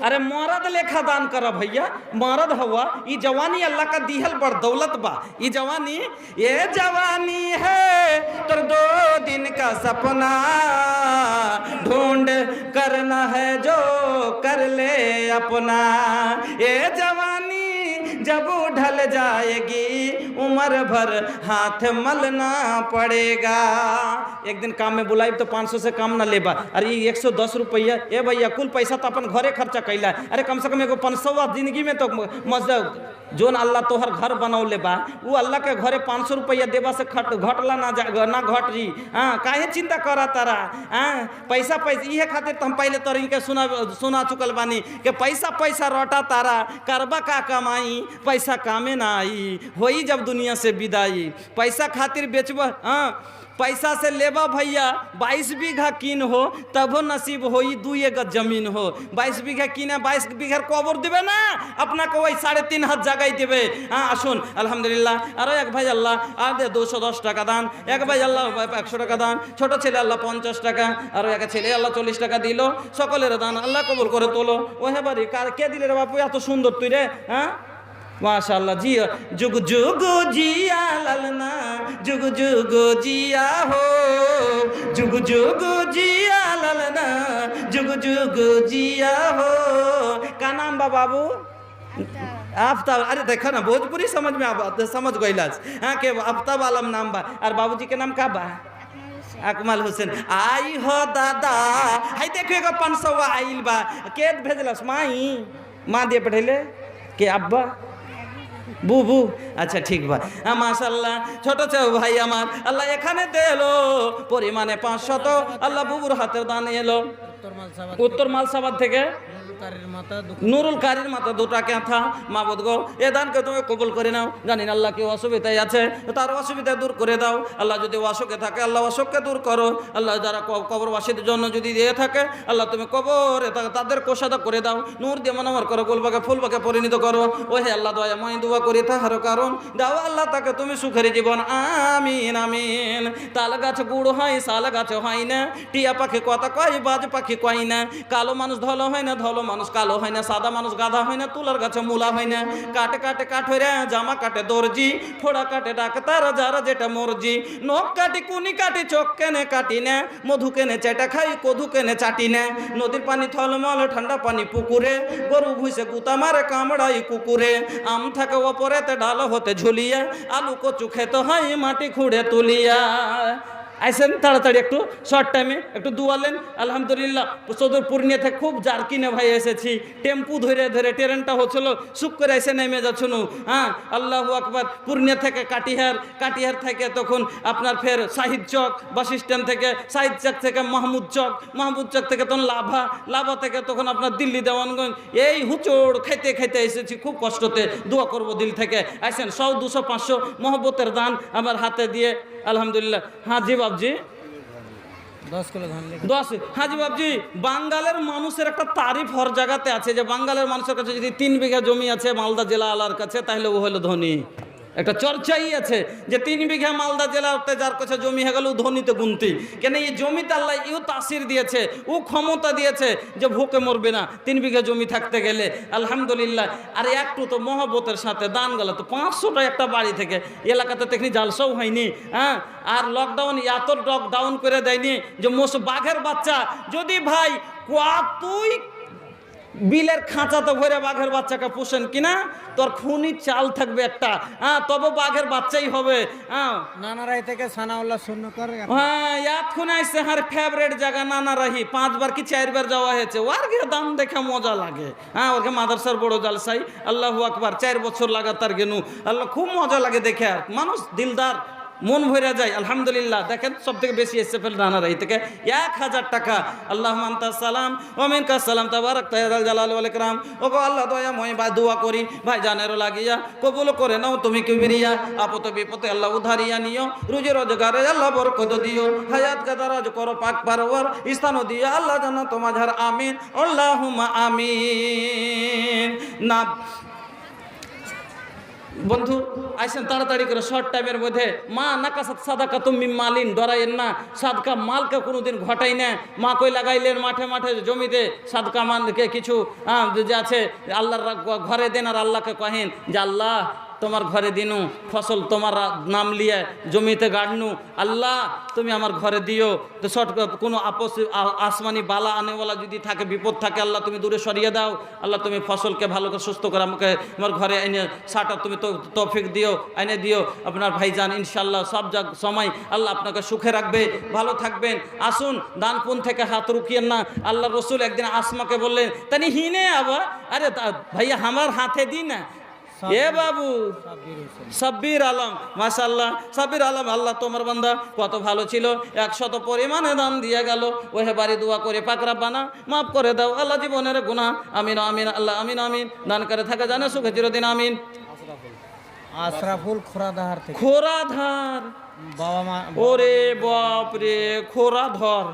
अरे मरद लेखा दान करा भैया, मरद हवा, ये जवानी अल्लाह का दिहल बड़ दौलत बा। ये जवानी है तो 2 दिन का सपना, ढूंढ करना है जो कर ले अपना। ये जवानी जब ढल जाएगी, उम्र भर हाथ मलना पड़ेगा। एक दिन काम में बुलाई तो 500 से कम ना लेबा। अरे 110 रुपया, ए भैया कुल पैसा तो अपन घरे खर्चा कैला, अरे कम से कम एगो 500 जिंदगी में तो मजद जोन अल्लाह तोहर घर बनौले बा, वो अल्लाह के घरे 500 रुपया देवा से घटला ना घट जी। हाँ, काहे चिंता करा तारा? हाँ, पैसा इहे खातिर तो हम पहले तोरी के सुना चुकल बानी कि पैसा रटा तारा, करबा का कमाई, पैसा कामे ना आई, होई जब दुनिया से विदाई। पैसा खातिर बेचब, हाँ पैसा से लेबा भैया 22 बीघा कीन हो, तबो नसीब होई 2 गज जमीन हो। 22 बीघा कीने 22 बीघा कबर देवे ना, अपना को वही 3.5 हाथ जगह देवे। हाँ আসুন আলহামদুলিল্লাহ। আরো এক ভাই আল্লাহ আর দে 210 টাকা দান, এক ভাই আল্লাহ 100 টাকা দান, ছোট ছেলে আল্লাহ 50 টাকা, আরো এক ছেলে আল্লাহ 40 টাকা দিল। সকলের দান আল্লাহ কবুল করে তোলো। ওহে বাড়ি কার কে দিলে রে বাপু এত সুন্দর তুই রে? হ্যাঁ माशाल्लाह जी। जुग जुग जिया ललना, जुग जुग जिया हो, जुग जुग जिया ललना, जुग जुग जिया हो। का नाम बा बाबू? आफ्ताब। अरे देखो ना भोजपुरी समझ में समझ गइलास। हाँ के आफ्ताब आलम नाम बा। और बाबूजी के नाम का बा? अकमल हुसैन। आई हो दादा, हाय देखो एगो 500 आइल बा। के भेजलस? माई माँ दिए पढ़ेले के अब्बा বুবু? আচ্ছা ঠিক বা। হ্যাঁ মাশাআল্লাহ। ছোট ছোট ভাই আমার আল্লাহ এখানে দিলো পরিমাণে 500, আল্লাহ বুবুর হাতের দান এলো উত্তর মালসাবাদ থেকে। নুরুল কারির মাথা 2 টাকা থা। মাবুদ গো এ দানকে তুমি কবুল করে নাও। জানি না আল্লাহ কি অসুবিধায় আছে, তার অসুবিধা দূর করে দাও। আল্লাহ যদি অসুখে থাকে আল্লাহ অসুখকে দূর করো। আল্লাহ যারা কবরবাসীদের জন্য যদি দিয়ে থাকে আল্লাহ তুমি কবরে তাদের কোষাদা করে দাও। নূর দিয়ে মনোহর করো, গোলবাকে ফুলবাকে পরিণত করো। ও হে আল্লাহ দয়া মই দোয়া করি তাহার কারণ দাও আল্লাহ তাকে তুমি সুখের জীবন। আমিন আমিন। তাল গাছ গুড় হয়, শাল গাছ হয় না, টিয়া পাখি কথা কয়, বাজ পাখি কয় না। কালো মানুষ ধলো হয় না, ধলো মানুষ কালো হয় না, সাদা মানুষ গাধা হয় না, তুলার গাছে মূলা হয় না। কাটে কাটে কাঠ হইরা জামা কাটে দর্জি, ফোড়া কাটে ডাক্তার যারা যেটা মর্জি। নখ কাটি কুনি কাটি, চোখ কেনে কাটি না, মধু কেনে চেটা খাই, কধু কেনে চাটি না। নদীর পানি থলমল, ঠান্ডা পানি পুকুরে, গরু ভুইসে গুতা মারে কামড়াই কুকুরে। আম থাকে ওপরেতে ডাল হতে ঝুলিয়া, আলু কচু খেতে হয় মাটি খুঁড়ে তুলিয়া। আইসেন তাড়াতাড়ি একটু শর্ট টাইমে একটু দুয়ালেন। আলহামদুলিল্লাহ সদর পূর্ণিয়া থেকে খুব জার্কিনে ভাই এসেছি, টেম্পু ধরে ধরে ট্রেনটা হচ্ছিল, সুখ করে এসে নেমে যাচ্ছিল। হ্যাঁ আল্লাহু আকবার। পূর্ণিয়া থেকে কাটিহার থেকে তখন আপনার ফের শাহিদ চক, বাস স্ট্যান্ড থেকে শাহিদ চক থেকে মাহমুদ চক থেকে তখন লাভা থেকে তখন আপনার দিল্লি দেওয়ানগঞ্জ। এই হুচড় খাইতে খাইতে এসেছি, খুব কষ্টতে। দোয়া করবো দিল থেকে। আসেন 100, 200, 500 মহব্বতের দান আমার হাতে দিয়ে আলহামদুলিল্লাহ। হ্যাঁ জি বাবজি 10 কিলো ধান 10। হ্যাঁ জি বাবজি। বাঙ্গালের মানুষের একটা তারিফ হর জায়গাতে আছে যে বাঙ্গালের মানুষের কাছে যদি 3 বিঘা জমি আছে মালদা জেলা আলার কাছে, তাহলে ও হলো ধনী। একটা চর্চাই আছে যে 3 বিঘা মালদা জেলাতে যার কাছে জমি হয়ে গেল ধনীতে গুনতি। কেন এই জমিতে আল্লাহ ইউ তাসির দিয়েছে, ও ক্ষমতা দিয়েছে যে ভুকে মরবে না 3 বিঘা জমি থাকতে গেলে। আলহামদুলিল্লাহ। আর একটু তো মহব্বতের সাথে দান গেল তো 500টা একটা বাড়ি থেকে এলাকাতে দেখনি জালসাও হয়নি। হ্যাঁ আর লকডাউন এত লকডাউন করে দেয়নি যে বাঘের বাচ্চা যদি ভাই তুই বিলের খাঁচাতে ভরে বাঘের বাচ্চাকে পোষেন কিনা, তোর খুনি চাল থাকবে একটা। হ্যাঁ তবে বাঘের বাচ্চাই হবে। হ্যাঁ নানারাই থেকে সানাউল্লাহ শূন্য করে। হ্যাঁ এখন আসছে হার ফেভারিট জায়গা নানারাহি, 5 বার কি 4 বার যাওয়া হয়েছে। ওর গিয়ে দাম দেখে মজা লাগে। হ্যাঁ ওকে মাদ্রাসার বড় জালসাই আল্লাহু আকবার 4 বছর লাগাতার গেনু। আল্লাহ খুব মজা লাগে দেখে। আর মানুষ দিলদার, মন ভরে যায়। আলহামদুলিল্লাহ। দেখেন সব থেকে বেশি এসে ফেল রানারাই থেকে 1000 টাকা। আল্লাহুম্মা আনতাস সালাম ওয়া মিনকাস সালাম তাবারাকতা ইয়া যাল জালালি ওয়াল ইকরাম। ওগো আল্লাহ দয়াময় ভাই দোয়া করি ভাই জানেরও লাগিয়া কবুল করে নাও তুমি কিবরিয়া। আপত বিপদে আল্লাহ উধারিয়া নিও, রুজি রোজগারে আল্লাহ বরকত দিও, হায়াত কা দারাজ করো পাক পারওয়ার, স্থানও দিয়া আল্লাহ জান্নাত মাঝার। আমিন আল্লাহুম্মা আমিন। না বন্ধু আইসেন তাড়াতাড়ি করে শর্ট টাইমের মধ্যে। মা নাকাসাত সাদাকা তুমি মালিন, ডরাইয়েন না। সাদকা মালকে কোনোদিন ঘটাই না। মা কই লাগাইলেন মাঠে মাঠে জমিতে সাদকা মালকে কিছু যে আছে আল্লাহর ঘরে দেন আর আল্লাহকে কহেন যে আল্লাহ তোমার ঘরে দিনু, ফসল তোমার নাম লিয়ে জমিতে গাড়নু, আল্লাহ তুমি আমার ঘরে দিও। তো শর্ট কোনো আসমানি বালা আনেওয়ালা যদি থাকে, বিপদ থাকে, আল্লাহ তুমি দূরে সরিয়ে দাও। আল্লাহ তুমি ফসলকে ভালো করে সুস্থ করে আমাকে আমার ঘরে এনে সাটা তুমি তো তৌফিক দিও, এনে দিও। আপনার ভাইজান ইনশাল্লাহ সব সময় আল্লাহ আপনাকে সুখে রাখবে, ভালো থাকবেন। আসুন দান পুন থেকে হাত রুকিয়েন না। আল্লাহ রসুল একদিন আসমাকে বললেন, তানি হিনে আবার, আরে ভাইয়া আমার হাতে দি না। এ বাবু সাব্বির আলম, মাশাআল্লাহ সাব্বির আলম, আল্লাহ তোমার বান্দা কত ভালো ছিল, 100 পরিমাণে দান দিয়ে গেল। ওহে বাড়ি দোয়া করে পাক রব্বানা মাফ করে দাও আল্লাহ জীবনের গুনাহ। আমিন আমিন আল্লাহ আমিন আমিন। দান করে থাকে জানে সুখে চিরদিন আমিন। আশরাফুল খোরাধার থেকে খোরাধার, বাবা মা, ওরে বাপ রে, খোরাধর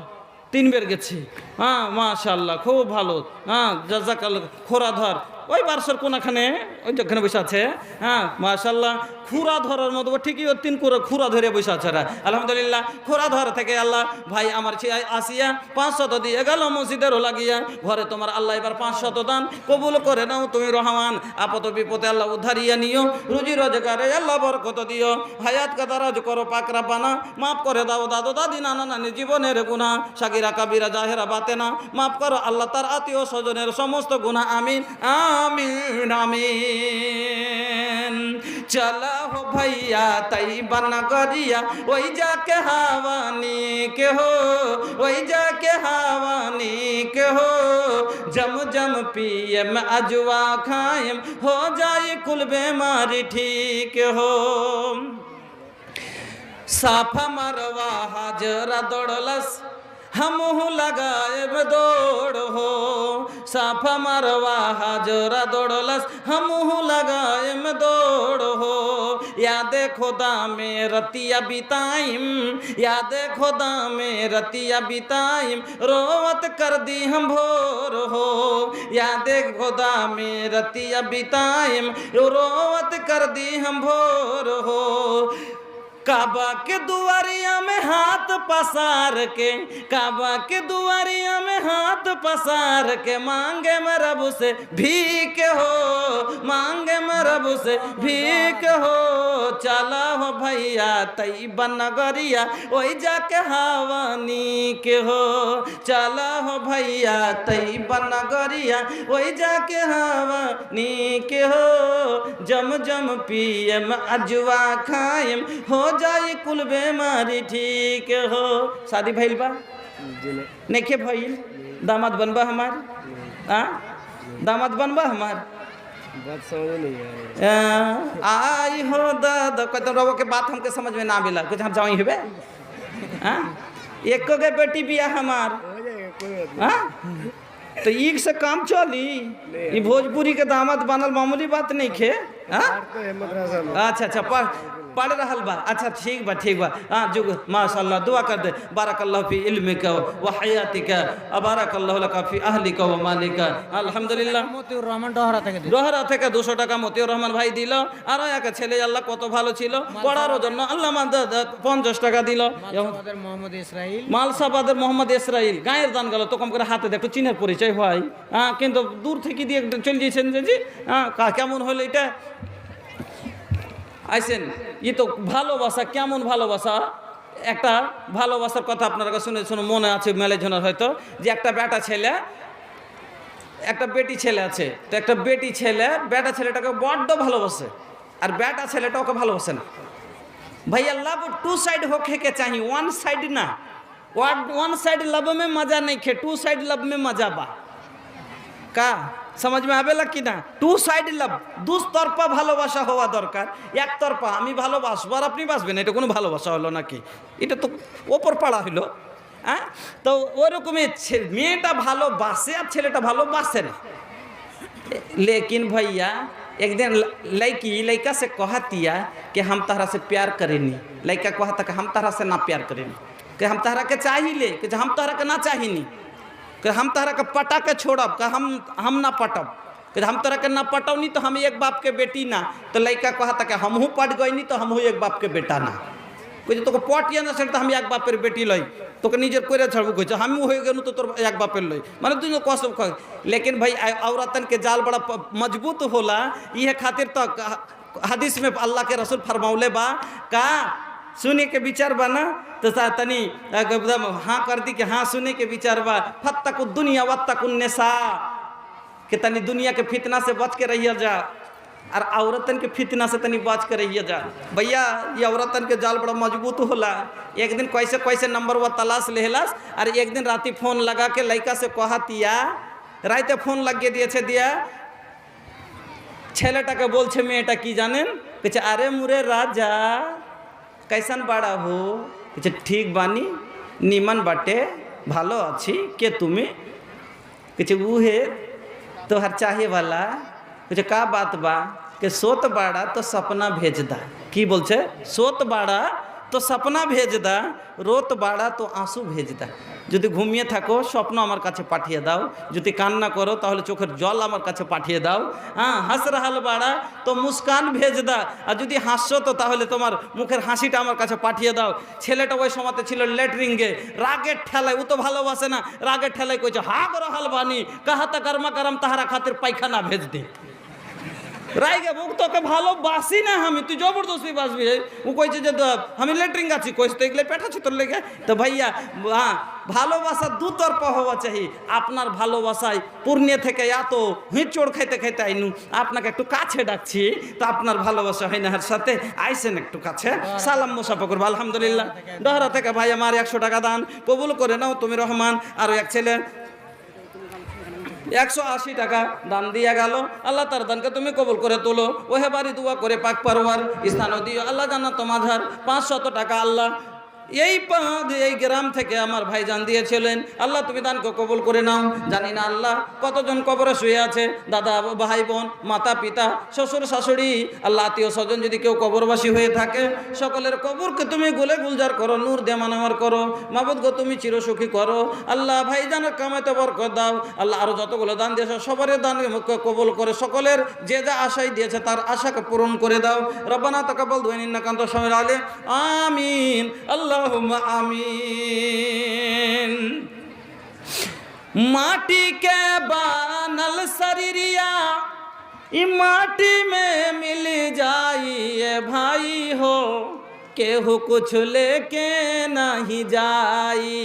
3 বের গেছে। হ্যাঁ মাশাআল্লাহ খুব ভালো। হ্যাঁ জাযাকাল্লাহ। খোরাধর ওই বারসর কোনখানে, ওই যেখানে বসে আছে। হ্যাঁ মাশাআল্লাহ খুরা ধরার মতো ঠিকই, ওর 3 খুরা ধরে বসে আছে। আলহামদুলিল্লাহ খুরা ধর থেকে আল্লাহ ভাই আমার আসিয়া 500 দিয়ে গেল মসজিদেরও লাগিয়া। ঘরে তোমার আল্লাহ এবার 500 দান কবুল করে নাও তুমি রহমান। আপদ বিপদে আল্লাহ উদ্ধারিয়া নিও, রুজি রোজগারে আল্লাহ বরকত দিও। হায়াত কা দারাজ করো পাক রব্বানা, মাফ করে দাও দাদু দাদি নানা নানি জীবনের গুনাহ, সাগিরা কাবিরা জাহেরা বাতেনা মাফ করো আল্লাহ, তার আত্মীয় স্বজনের সমস্ত গুনাহ। আমিন आमीन आमीन। चला हो भैया तैयबा नगरिया, वही जाके हवानी के हो, वही जाके हवानी के हो। जम जम पिए में अजवा खाएम, हो जाए कुल बीमारी ठीक हो। साफा मरवा हाजरा दौड़लस, हम लगाए दौड़ हो। साफा मरवा हाजरा दौड़लस, हम लगाए दौड़ हो। याद खुदा में रतिया बिताइम, याद खुदा में रतिया बिताइम, रोवत कर दी हम भोर हो। याद खुदा में रतिया बिताइम, रोवत कर दी हम भोर हो। काबा के दुआरिया में हाथ पसार के, काबा के दुआरिया में हाथ पसार के, मांगे मैं रब से भीख हो, मांगे मैं रब से भीख हो। चला हो भैया तैयबा नगरिया, वही जाके हवानी के हो। चला हो भैया तैयबा नगरिया, वही जाके हवानी के हो। जम जम पियम अजवा खाएम, हो जाए कुल बीमारी ठीक हो। शादी भइल बा नहीं भइल? दामाद बनबा हमार? दामाद बनबा हमार? बात समझ नहीं आई हो दादा कहते रहो के बात हमके समझ में ना मिला। कुछ हम जाओ हेबे एको के बेटी बिया हमार। तो ईक से काम चली? ये भोजपुरी के दामाद बनल मामूली बात नहीं खे। अच्छा अच्छा पढ़ रहल बा। अच्छा ठीक बा ठीक बा। हाँ जुग माशाल्लाह दुआ कर दे। बारकल्लाहु फी इल्मिका व हयातिका, बारकल्लाहु लका फी अहलिका व मालिका। আলহামদুলিল্লাহ। মতিউর রহমান ডহরা থেকে দিল। ডহরা থেকে 200 টাকা মতিউর রহমান ভাই দিল। আর একটা ছেলে আল্লাহ কত ভালো ছিল, পড়ার জন্য আল্লাহ 50 টাকা দিল। মালসাবাদের মোহাম্মদ ইসরাইল, মালসাবাদের মোহাম্মদ ইসরাইল গায়ের দান গেল তো কম করে হাতে দেখো চিনের পরিচয় হয়। হ্যাঁ কিন্তু দূর থেকে দিয়ে চলে গিয়েছেন যে হ্যাঁ কেমন হলো এটা আইসেন। ই তো ভালোবাসা, কেমন ভালোবাসা। একটা ভালোবাসার কথা আপনারা শুনে শুনে মনে আছে মেলেজনের হয়তো, যে একটা বেটা ছেলে একটা বেটি ছেলে আছে। তো একটা বেটি ছেলে বেটা ছেলেটাকে বড্ড ভালোবাসে, আর বেটা ছেলেটা ওকে ভালোবাসে না। भैया लव 2 साइड होके के चाहिए, 1 साइड ना। 1 साइड लव में मजा नहीं खे, 2 साइड लव में मजा बा। का समझ में आवेला कि ना? 2 साइड लव, দুতরফা ভালোবাসা হওয়া দরকার। একতরফা আমি ভালোবাসবো আর আপনি বাসবেন, এটা কোনো ভালোবাসা হলো নাকি? এটা তো ওপর পাড়া হলো। হ্যাঁ তো ওরকমই মেয়েটা ভালোবাসে আর ছেলেটা ভালোবাসে না। लेकिन भैया एक दिन लड़का से कहतिया कि हम तहरा से प्यार करेनी। लड़का कहता कि हम तहरा से ना प्यार करेनी, कि हम तहरा के चाहिए, कि हम तहरा के ना चाहिए, कि हम तहरा के पटा के छोड़ब, कि हम ना पटब, कि हम तहरा के ना पटौनी तो हम एक बाप के बेटी ना। तो लड़का कहता कि हमहू पट गईनी तो हमहू एक बाप के बेटा ना। कहे तो पटिया ना सर तो हम एक बापेर बेटी लई, तो निजर कोरे छड़बू कहे हम हो गए तो तोर एक बापेर लई, माने दुनो कसम कह। लेकिन भाई औरतन के जाल बड़ा मजबूत होला, ये खातिर तो हदीस में अल्लाह के रसूल फरमौले बा का सुने के विचार बा ना तो तनी एकदम हाँ कर दी कि हाँ सुने के विचार बा फत्तकु दुनिया वत्तकुन निसा कि तनी दुनिया के फितना से बच के रहिए जा और औरतन के फितना से तनी बच के रहिए जा। भैया ये औरतन के जाल बड़ा मजबूत होला। एक दिन कैसे कैसे नंबर वो तलाश लेहलास और एक दिन राती फोन लगा के लड़का से कहतिया राइते फोन लगे दिए दिया ছেলেটাকে বলছে মেয়েটা কি জানেন বলছে আরে মুরে রাজা कैसन बाड़ा हो বলছে ठीक बानी निमन बाटे भालो अच्छी के तुम्हें कुछ उहे तोहर चाहे वाला कुछ का बात बा कि सोत बाड़ा तो सपना भेज दा की बोल छे सोत बाड़ा तो सपना भेज दा रोत बाड़ा तो आंसू भेज दा যদি ঘুমিয়ে থাকো স্বপ্ন আমার কাছে পাঠিয়ে দাও যদি কান্না করো তাহলে চোখের জল আমার কাছে পাঠিয়ে দাও হ্যাঁ হাস রাহাল বাড়া তো মুস্কান ভেজ দা আর যদি হাসছো তো তাহলে তোমার মুখের হাসিটা আমার কাছে পাঠিয়ে দাও। ছেলেটা ওই সময়তে ছিল লেটরিঙ্গে রাগের ঠেলায় ও তো ভালোবাসে না রাগের ঠেলায় কইছে হা করো হালবানি কাহাতা কর্মা করম তাহারা খাতির পায়খানা ভেজ দে রাইগে বুক তোকে ভালোবাসি না আমি তুই জবরদস্তি বাসবি ও কইছে যে আমি লেটরিং আছি কইছে তো এগুলো পেটাছি তোর লেগে তো ভাইয়া হ্যাঁ ভালোবাসা দুতরফা হওয়া চাই। আপনার ভালোবাসায় পূর্ণে থেকে এত হিঁচড় খাইতে খাইতে আইনু আপনাকে একটু কাছে ডাকছি তো আপনার ভালোবাসা হয় না এর সাথে আইসেন একটু কাছে সালাম মুসাফা করবো আলহামদুলিল্লাহ। দহরা থেকে ভাই আমার 100 টাকা দান কবুল করে নাও তুমি রহমান। আরও এক ছেলে 180 টাকা দান দিয়া গেল আল্লাহ তার দানকে তুমি কবুল করে তোলো ওহে বাড়ি দোয়া করে পাক পারওয়ার স্থানও দিও আল্লাহ জান্নাত মাঝার 500 টাকা আল্লাহ এই গ্রাম থেকে আমার ভাইজান দিয়েছিলেন আল্লাহ তুমি দানকে কবুল করে নাও। জানি না আল্লাহ কতজন কবরে শুয়ে আছে দাদা ভাই বোন মাতা পিতা শ্বশুর শাশুড়ি আল্লাহ আত্মীয় স্বজন যদি কেউ কবরবাসী হয়ে থাকে সকলের কবরকে তুমি গুলে গুলজার করো নূর দিয়ে মানামার করো মাবুদ গো তুমি চিরসুখী করো আল্লাহ ভাইজানের কামাইতে বরকত দাও আল্লাহ আরও যতগুলো দান দিয়েছে সবার দান কবুল করে সকলের যে যা আশাই দিয়েছে তার আশাকে পূরণ করে দাও। রব্বানা তাকাব্বাল দুআ ইন্নাকা আনতাস সামিউল আলিম আমিন আল্লাহুম্মা আমিন। माटी के बानल शरीरिया माटी में मिल जाइए भाई हो केहू कुछ लेके नहीं जाई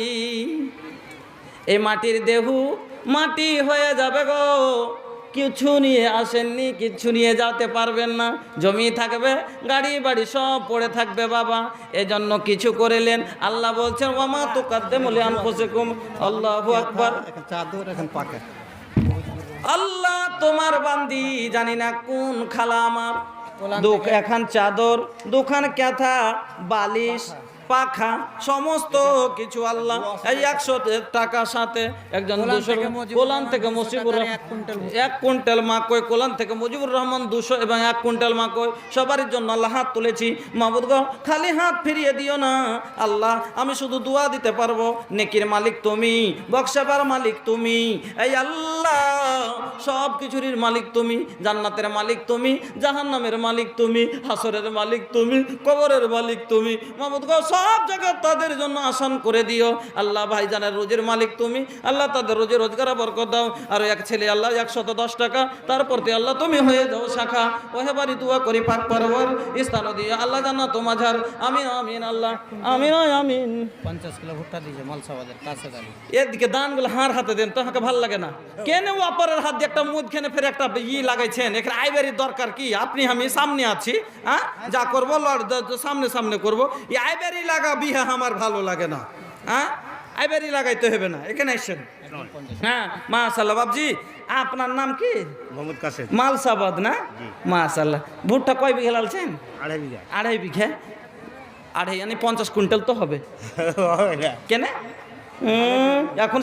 ए माटिर देहू माटी হয়ে যাবে গো কিছু নিয়ে আসেননি কিছু নিয়ে যেতে পারবেন না জমি থাকবে গাড়ি বাড়ি সব পড়ে থাকবে বাবা এজন্য কিছু করেলেন আল্লাহ বলছেন ওয়ামা তুকাদ্দিমু লিআনফুসিকুম আল্লাহু আকবার। চাদর এখন পাকা আল্লাহ তোমার বান্দি জানি না কোন খালা আমার এখন চাদর দোকান ক্যাথা বালিশ পাখা সমস্ত কিছু আল্লাহ এই 100 টাকার সাথে একজন 200 কোলান থেকে মুজিবুর 1 কুইন্টাল মাকই কোলান থেকে মুজিবুর রহমান 200 এবং 1 কুইন্টাল মাকই সবার জন্য আল্লাহ হাত তুলেছি মাবুদ গো খালি হাত ফিরিয়ে দিও না আল্লাহ আমি শুধু দোয়া দিতে পারবো নেকির মালিক তুমি বক্সাবার মালিক তুমি এই আল্লাহ সব কিছুর মালিক তুমি জান্নাতের মালিক তুমি জাহান্নামের মালিক তুমি হাসরের মালিক তুমি কবরের মালিক তুমি মাবুদ গো সব জায়গা তাদের জন্য আসান করে দিও আল্লাহ ভাইজানের রোজের মালিক তুমি আল্লাহ তাদের রোজে রোজগারে বরকত দাও। আর এক ছেলে আল্লাহ 110 টাকা তার প্রতি আল্লাহ তুমি হয়ে যাও শাখা ওহে বাড়ি দোয়া করি পাক পারওয়ার স্থান দিও আল্লাহ জান্নাত মাঝার আমিন আমিন আল্লাহ আমিন আমিন। 50 কিলো ভুট্টা দিয়েছে মালসাবাদের কাছে গালি এদিকে দানগুলো হার হাতে দেন তোমাকে ভালো লাগে না কেন অপরের হাত দিয়ে একটা মুদ খেনে ফের একটা লাগাইছেন এখানে আইবারির দরকার কি আপনি আমি সামনে আছি হ্যাঁ যা করবো সামনে সামনে করবো এই আইবারি লাগা বিহা আমার ভালো লাগে না হ্যাঁ আইবারি লাগাইতে হবে না এখানে এসেন হ্যাঁ মাশাআল্লাহ বাবজি আপনার নাম কি মোহাম্মদ কাসেম মালসাবাদ না মাশাআল্লাহ ভুট্টা কয় বিঘা লালছেন 2.5 বিঘা 2.5 বিঘা 2.5 মানে 50 কুইন্টাল তো হবে কেন এখন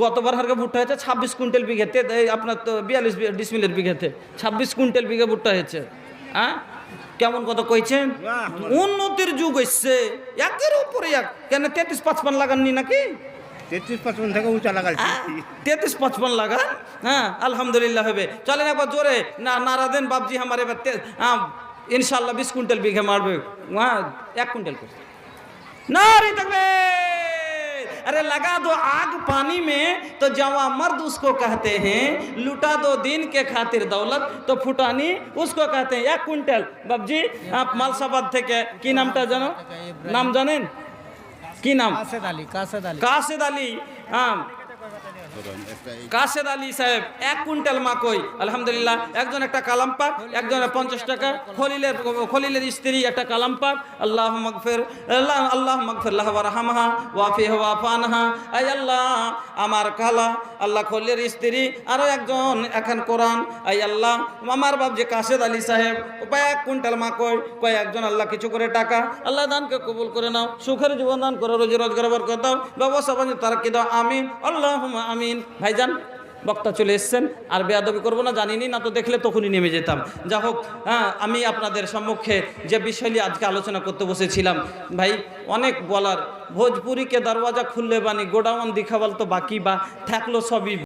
গতবার হারকে ভুট্টা হয়েছে 26 কুইন্টাল বিঘাতে আপনার তো 42 ডিসমিলের বিঘাতে 26 কুইন্টাল বিঘা ভুট্টা হয়েছে হ্যাঁ কেমন কথা কইছেন উন্নতির যুগ এসছে একের উপরে এক কেন 33-55 লাগাননি নাকি 33-55 থেকে উঁচা লাগাচ্ছি 33-55 লাগান হ্যাঁ আলহামদুলিল্লাহ হবে চলেন একবার জোরে না নারা দেন বাবজি আমার এবার ইনশাল্লাহ 20 কুইন্টাল বিঘা মারবে 1 কুইন্টাল করে নারী থাকবে अरे लगा दो आग पानी में तो जवा मर्द उसको कहते हैं, लुटा दो दिन के खातिर दौलत तो फुटानी उसको कहते हैं। 1 কুইন্টাল বাবজি आप মালসাবাদ থেকে কি নামটা জানো, নাম জানেন কি নাম? কাসেদ আলী, কাসেদ আলী। কাসেদ আলী, হ্যাঁ কাসেদ আলী সাহেব 1 কুইন্টাল মাকই আলহামদুলিল্লাহ। একজন একটা কালাম পাক, একজনের 50 টাকা। খলিলের স্ত্রী একটা কালাম পাক, আল্লাহ মাগফির আল্লাহ মাগফির লাহা ওয়া রাহমাহা ওয়া ফিহি ওয়া ফানহা। আয় আল্লাহ আমার খালা আল্লাহ খলিলের স্ত্রী, আরো একজন এখন কোরআন। আয় আল্লাহ আমার বাপ যে কাসেদ আলী সাহেব 1 কুইন্টাল মাকই, কয়েকজন আল্লাহ কিছু করে টাকা, আল্লাহ দানকে কবুল করে নাও, সুখের জীবন দান করো, রোজি রোজগার বরকত দাও, ব্যবসা বাণিজ্য তারাক্কি দাও, আমিন আল্লাহুম্মা আমিন। ভাইজান বক্তা চলে এসছেন, আর বেয়াদবি করবো না, জানিনি না তো দেখলে তখনই নেমে যেতাম। যা হোক, হ্যাঁ আমি আপনাদের সম্মুখে যে বিষয় নিয়ে আজকে আলোচনা করতে বসেছিলাম, ভাই অনেক বলার। ভোজপুরি কে দরওয়াজা খুললে বানি, গোডাউন দিখাবাল তো বাকি বা থাকলো সবই।